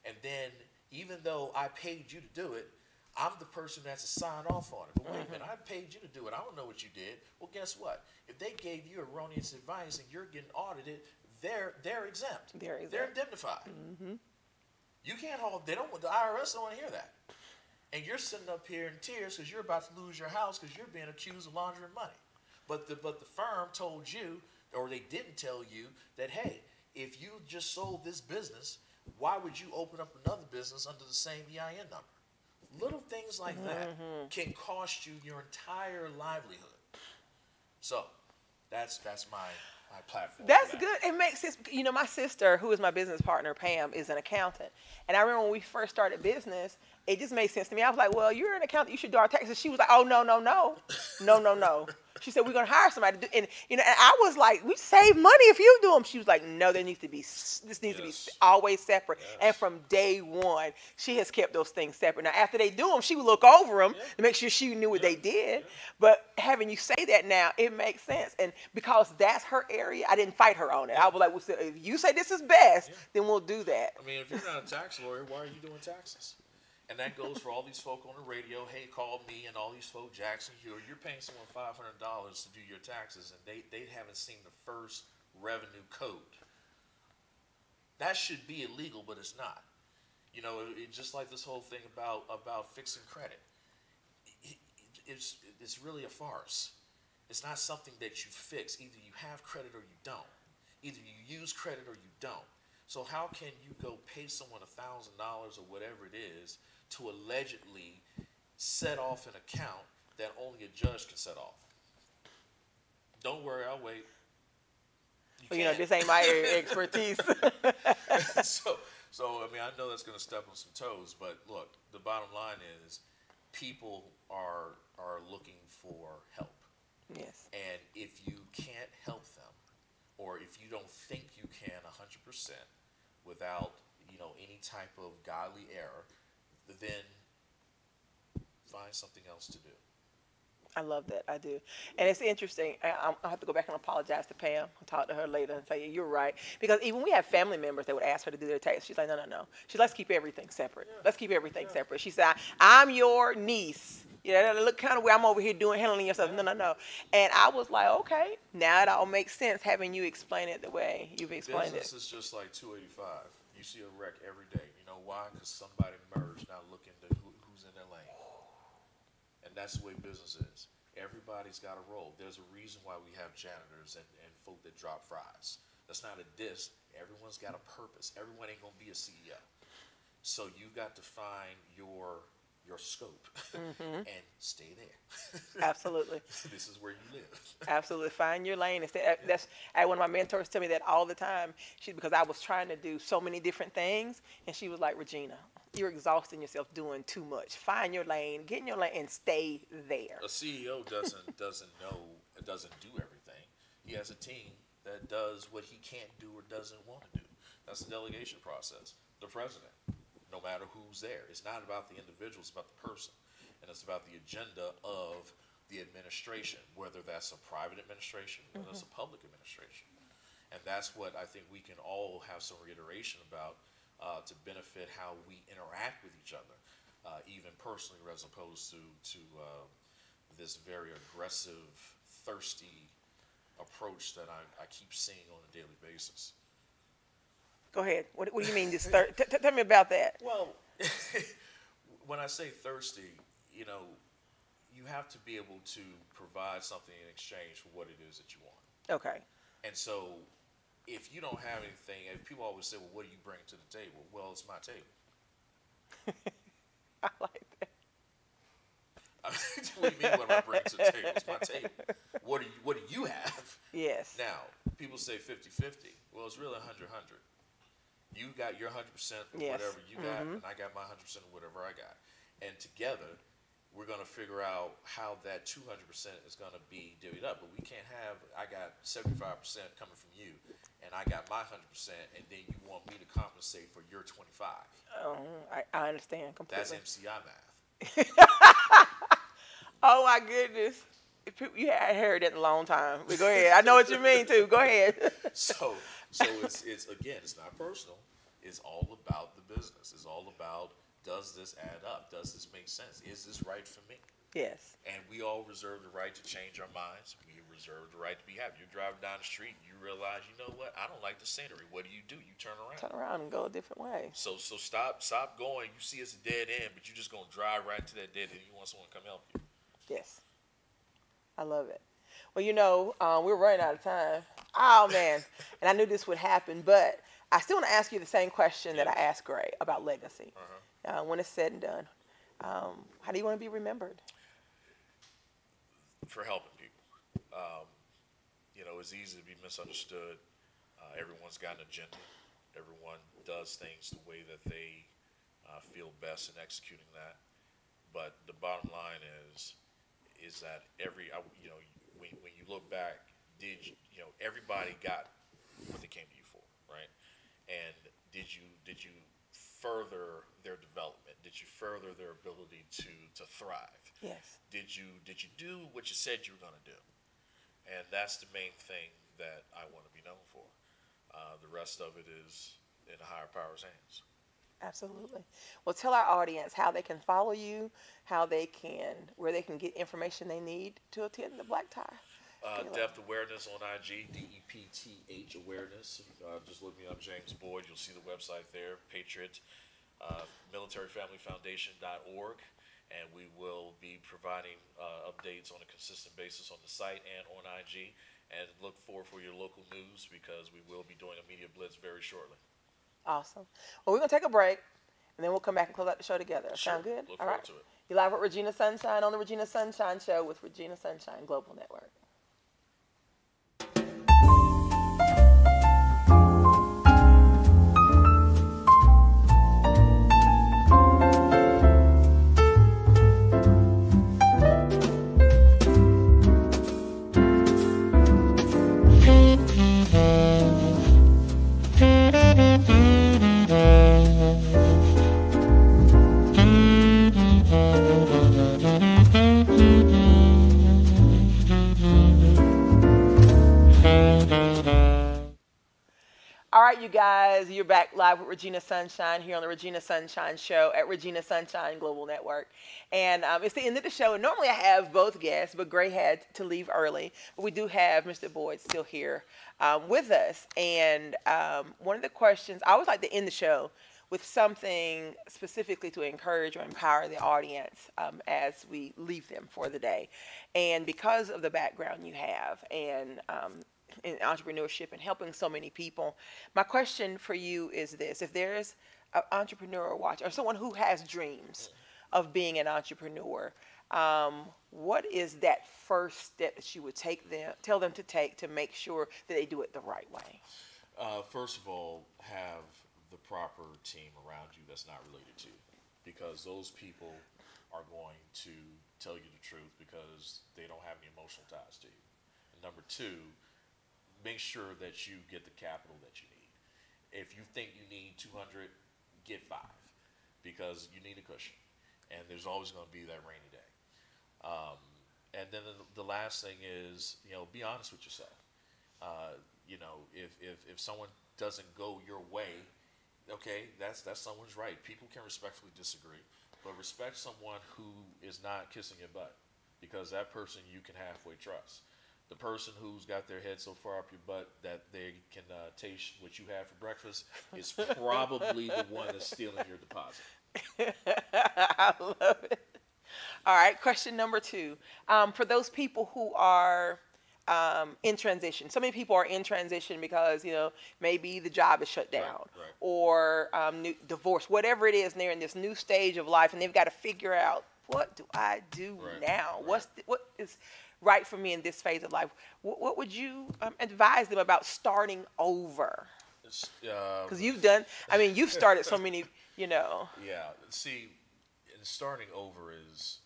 And then even though I paid you to do it, I'm the person that's to sign off on it. But wait a minute, I paid you to do it. I don't know what you did. Well, guess what? If they gave you erroneous advice and you're getting audited, they're exempt. They're indemnified. You can't hold. They don't. The IRS don't want to hear that. And you're sitting up here in tears because you're about to lose your house because you're being accused of laundering money. But the firm told you, or they didn't tell you, that hey, if you just sold this business, why would you open up another business under the same EIN number? Little things like that can cost you your entire livelihood. So that's my platform. That's good. It makes sense. You know, my sister, who is my business partner, Pam, is an accountant. And I remember when we first started business, it just made sense to me. I was like, well, you're an accountant. You should do our taxes. She was like, oh, no. No. She said, we're going to hire somebody to do. And, you know, and I was like, we save money if you do them. She was like, no, this needs to be always separate. Yes. And from day one, she has kept those things separate. Now, after they do them, she would look over them to make sure she knew what they did. Yeah. But having you say that now, it makes sense. And because that's her area, I didn't fight her on it. I was like, well, if you say this is best, then we'll do that. I mean, if you're not a tax lawyer, why are you doing taxes? And that goes for all these folk on the radio. Hey, call me, and all these folk, Jackson Hewitt. You're paying someone $500 to do your taxes, and they haven't seen the first revenue code. That should be illegal, but it's not. You know, just like this whole thing about fixing credit. It's really a farce. It's not something that you fix. Either you have credit or you don't. Either you use credit or you don't. So how can you go pay someone $1,000 or whatever it is to allegedly set off an account that only a judge can set off? Don't worry, I'll wait. You know, this ain't my area of expertise. So I mean, I know that's going to step on some toes, but look, the bottom line is people are looking for help. Yes. And if you can't help them, or if you don't think you can 100% without, you know, any type of godly error, then find something else to do. I love that. I do. And it's interesting. I'll have to go back and apologize to Pam. I'll talk to her later and say, you're right. Because even we have family members that would ask her to do their taxes. She's like, no. She's like, let's keep everything separate. Yeah. Let's keep everything separate. She said, I'm your niece. You know, that look kind of weird. I'm over here handling yourself. No. And I was like, okay, now it all makes sense having you explain it the way you've explained Business it. Business is just like 285. You see a wreck every day. You know why? Because somebody merged, not looking to who's in their lane. And that's the way business is. Everybody's got a role. There's a reason why we have janitors and folk that drop fries. That's not a diss. Everyone's got a purpose. Everyone ain't going to be a CEO. So you've got to find your scope and stay there. Absolutely. This is where you live. Absolutely. Find your lane. That's one of my mentors tell me that all the time. Because I was trying to do so many different things, and she was like, Regina, you're exhausting yourself doing too much. Find your lane, get in your lane, and stay there. A CEO doesn't do everything. He has a team that does what he can't do or doesn't want to do. That's the delegation process. The president, no matter who's there, it's not about the individual, it's about the person. And it's about the agenda of the administration, whether that's a private administration, whether it's a public administration. And that's what I think we can all have some reiteration about to benefit how we interact with each other, even personally, as opposed to this very aggressive, thirsty approach that I keep seeing on a daily basis. Go ahead. What do you mean? Tell me about that. Well, when I say thirsty, you know, you have to be able to provide something in exchange for what it is that you want. Okay. And so if you don't have anything, and people always say, well, what do you bring to the table? Well, it's my table. I like that. What do you mean what am I bringing to the table? It's my table. What do you have? Yes. Now, people say 50-50. Well, it's really 100-100. You got your 100% of whatever you got, and I got my 100% of whatever I got. And together, we're going to figure out how that 200% is going to be divvied up. But we can't have, I got 75% coming from you, and I got my 100%, and then you want me to compensate for your 25. I understand completely. That's MCI math. Oh, my goodness. You hadn't heard that in a long time. But go ahead. I know what you mean, too. Go ahead. So it's again, it's not personal. It's all about the business. It's all about does this add up? Does this make sense? Is this right for me? Yes. And we all reserve the right to change our minds. We reserve the right to be happy. You're driving down the street and you realize, you know what? I don't like the scenery. What do? You turn around. Turn around and go a different way. So stop going. You see it's a dead end, but you're just going to drive right to that dead end. You want someone to come help you. Yes. I love it. Well, you know, we're running out of time. Oh, man. And I knew this would happen, but I still want to ask you the same question that I asked Gray about legacy. When it's said and done, how do you want to be remembered? For helping people. You know, it's easy to be misunderstood. Everyone's got an agenda. Everyone does things the way that they feel best in executing that. But the bottom line is that you know, when you look back, everybody got what they came to you for, right? And did you further their development? Did you further their ability to thrive? Yes. Did you do what you said you were going to do? And that's the main thing that I want to be known for. The rest of it is in the higher power's hands. Absolutely. Well, tell our audience how they can follow you, where they can get information they need to attend the Black Tie. Depth Awareness on IG, DEPTH Awareness. Just look me up, James Boyd. You'll see the website there, Patriot militaryfamilyfoundation.org, and we will be providing updates on a consistent basis on the site and on IG. And look forward for your local news because we will be doing a media blitz very shortly. Awesome. Well, we're going to take a break, and then we'll come back and close out the show together. Sure. Sound good? Look All forward right. to it. You're live with Regina Sunshine on the Regina Sunshine Show with Regina Sunshine Global Network. All right, you guys, you're back live with Regina Sunshine here on the Regina Sunshine Show at Regina Sunshine Global Network. And it's the end of the show. And normally I have both guests, but Gray had to leave early. But we do have Mr. Boyd still here with us. And one of the questions, I always like to end the show with something specifically to encourage or empower the audience as we leave them for the day. And because of the background you have and in entrepreneurship and helping so many people, my question for you is this: if there's an entrepreneur watching or someone who has dreams of being an entrepreneur, what is that first step that you would tell them to take to make sure that they do it the right way? First of all, have the proper team around you that's not related to you, because those people are going to tell you the truth because they don't have any emotional ties to you. And number two, make sure that you get the capital that you need. If you think you need 200, get 5, because you need a cushion. And there's always going to be that rainy day. And then the last thing is, be honest with yourself. If someone doesn't go your way, okay, that's someone's right. People can respectfully disagree, but respect someone who is not kissing your butt, because that person you can halfway trust. The person who's got their head so far up your butt that they can taste what you have for breakfast is probably the one that's stealing your deposit. I love it. All right, question number 2. For those people who are in transition, so many people are in transition because, maybe the job is shut down, right. Or new divorce, whatever it is, and they're in this new stage of life and they've got to figure out, what do I do now? Right. What is right for me in this phase of life? What would you advise them about starting over? Because you've started so many, Yeah. See, starting over is,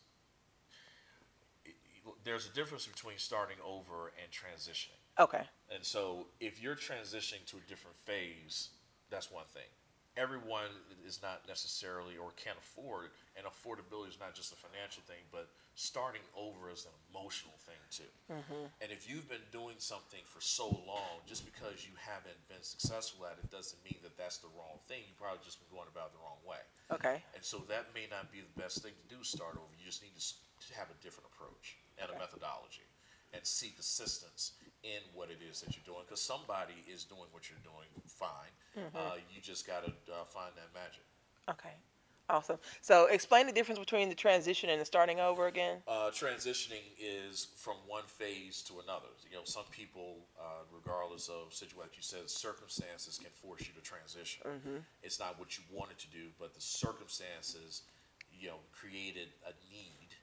there's a difference between starting over and transitioning. Okay. And so if you're transitioning to a different phase, that's one thing. everyone is not necessarily or can't afford, and affordability is not just a financial thing, but starting over is an emotional thing too. And if you've been doing something for so long, just because you haven't been successful at it doesn't mean that that's the wrong thing. You probably just been going about it the wrong way. Okay. And so that may not be the best thing to do, start over. You just need to have a different approach and a methodology and seek assistance in what it is that you're doing, because somebody is doing what you're doing fine. You just got to find that magic. Okay. Awesome. So explain the difference between the transition and the starting over again. Transitioning is from one phase to another. You know, some people, regardless of situation, like you said, circumstances can force you to transition. It's not what you wanted to do, but the circumstances, you know, created a need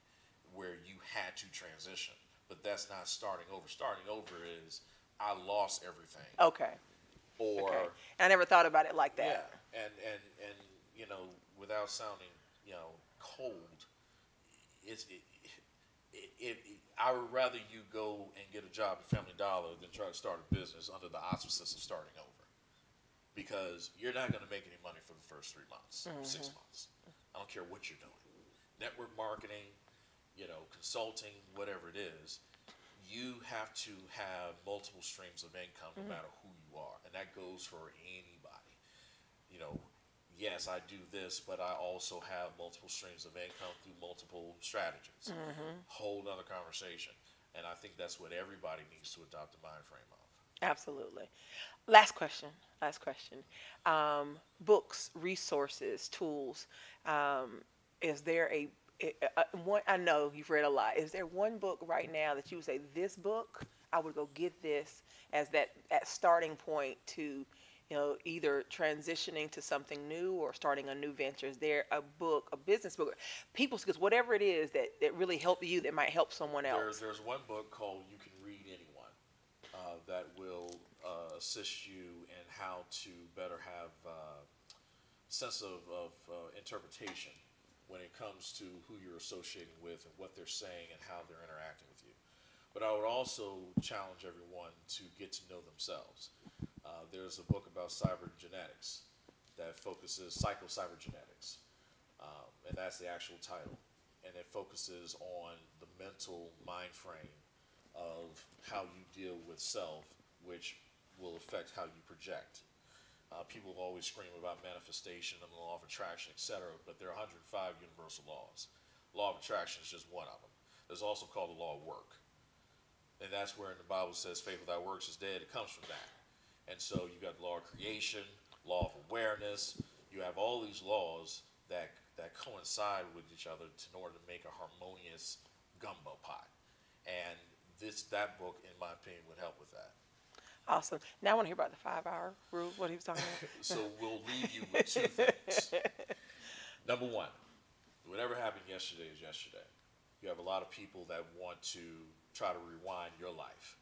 where you had to transition. But that's not starting over. Starting over is I lost everything. Okay. Or okay. I never thought about it like that. Yeah, and you know, without sounding, you know, cold, I would rather you go and get a job at Family Dollar than try to start a business under the auspices of starting over, because you're not going to make any money for the first 3 months, 6 months. I don't care what you're doing, network marketing, you know, consulting, whatever it is. You have to have multiple streams of income no matter who you are, and that goes for anybody. You know, yes, I do this, but I also have multiple streams of income through multiple strategies. Whole other conversation, and I think that's what everybody needs to adopt the mind frame of. Absolutely. Last question. Books, resources, tools. Is there a one? I know you've read a lot. Is there one book right now that you would say, this book, I would go get this as that starting point to, you know, either transitioning to something new or starting a new venture? Is there a book, a business book, people's, because whatever it is that really helped you, that might help someone else? There's one book called You Can Read Anyone that will assist you in how to better have sense of interpretation when it comes to who you're associating with and what they're saying and how they're interacting with you. But I would also challenge everyone to get to know themselves. There's a book about cybergenetics that focuses psychocybergenetics, and that's the actual title. And it focuses on the mental mind frame of how you deal with self, which will affect how you project. People always scream about manifestation and the law of attraction, etc., but there are 105 universal laws. Law of attraction is just one of them. There's also called the law of work. And that's where in the Bible says faith without works is dead. It comes from that. And so you've got the law of creation, law of awareness. You have all these laws that coincide with each other in order to make a harmonious gumbo pot. And that book, in my opinion, would help with that. Awesome. Now I want to hear about the 5-hour rule, what he was talking about. So we'll leave you with two things. Number one, whatever happened yesterday is yesterday. You have a lot of people that want to try to rewind your life.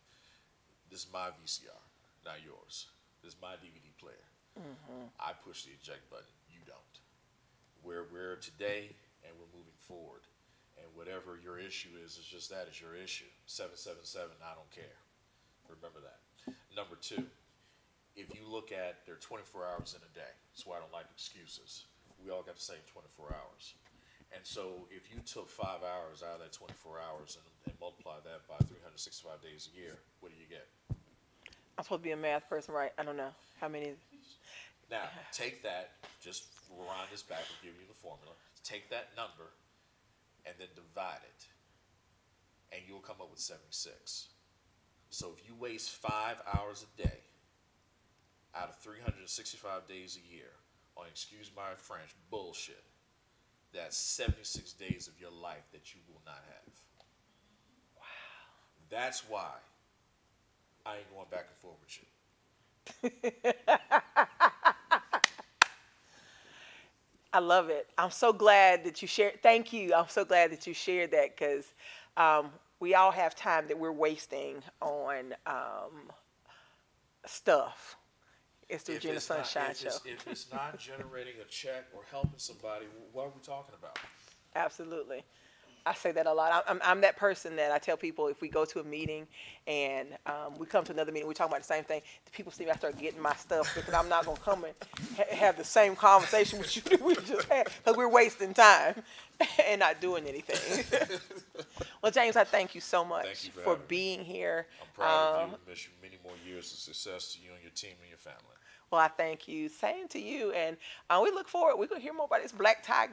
This is my VCR, not yours. This is my DVD player. I push the eject button. You don't. We're today, and we're moving forward. And whatever your issue is just that is your issue. 777, I don't care. Remember that. Number two, if you look at, there are 24 hours in a day. That's why I don't like excuses. We all got the same 24 hours. And so if you took 5 hours out of that 24 hours and multiply that by 365 days a year, what do you get? I'm supposed to be a math person, right? I don't know. How many? Now, take that, just rewind this back and give you the formula. Take that number and then divide it, and you'll come up with 76. So if you waste 5 hours a day out of 365 days a year on, excuse my French, bullshit, that's 76 days of your life that you will not have. Wow. That's why I ain't going back and forth with you. I love it. I'm so glad that you shared. Thank you. I'm so glad that you shared that, because we all have time that we're wasting on stuff. It's the Regina Sunshine Show. If it's not generating a check or helping somebody, what are we talking about? Absolutely. I say that a lot. I'm that person that I tell people if we go to a meeting and we come to another meeting, we talk about the same thing. The people see me, I start getting my stuff because I'm not going to come and have the same conversation with you that we just had because we're wasting time and not doing anything. Well, James, I thank you so much Thank you for being here. I'm proud of you. Wish you many more years of success to you and your team and your family. Well, I thank you. Same to you. And we look forward. We're going to hear more about this black tie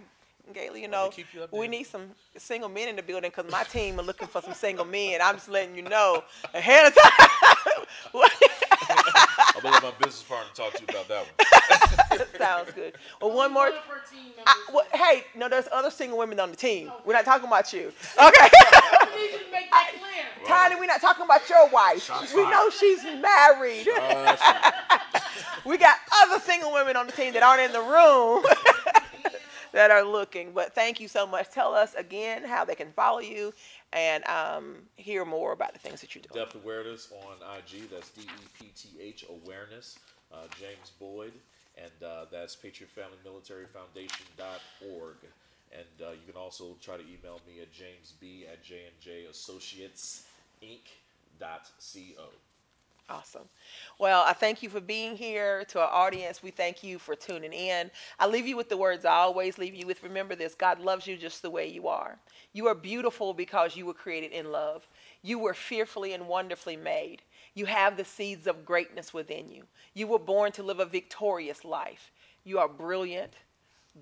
gala. You know, we need some single men in the building because my team are looking for some single men. I'm just letting you know ahead of time. I'll let my business partner talk to you about that one. Sounds good. Well, one more. Hey, no, there's other single women on the team. Okay. We're not talking about you. Okay. I need you to make that clear. Tiny, we're not talking about your wife. We know she's married. We got other single women on the team that aren't in the room that are looking. But thank you so much. Tell us again how they can follow you and hear more about the things that you're doing. Depth Awareness on IG. That's DEPTH Awareness. James Boyd. And that's PatriotFamilyMilitaryFoundation.org. And you can also try to email me at jamesb@jnjassociatesinc.co. Awesome. Well, I thank you for being here. To our audience, we thank you for tuning in. I leave you with the words I always leave you with. Remember this: God loves you just the way you are. You are beautiful because you were created in love. You were fearfully and wonderfully made. You have the seeds of greatness within you. You were born to live a victorious life. You are brilliant,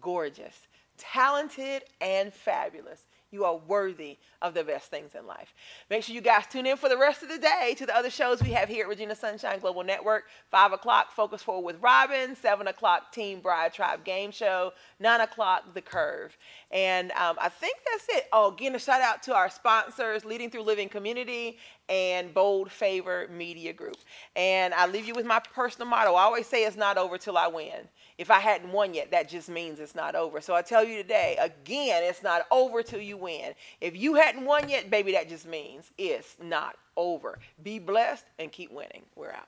gorgeous, talented, and fabulous. You are worthy of the best things in life. Make sure you guys tune in for the rest of the day to the other shows we have here at Regina Sunshine Global Network. 5 o'clock, Focus Forward with Robin. 7 o'clock, Team Bride Tribe Game Show. 9 o'clock, The Curve. And I think that's it. Oh, again, a shout out to our sponsors, Leading Through Living Community and Bold Favor Media Group. And I leave you with my personal motto. I always say it's not over till I win. If I hadn't won yet, that just means it's not over. So I tell you today, again, it's not over till you win. If you hadn't won yet, baby, that just means it's not over. Be blessed and keep winning. We're out.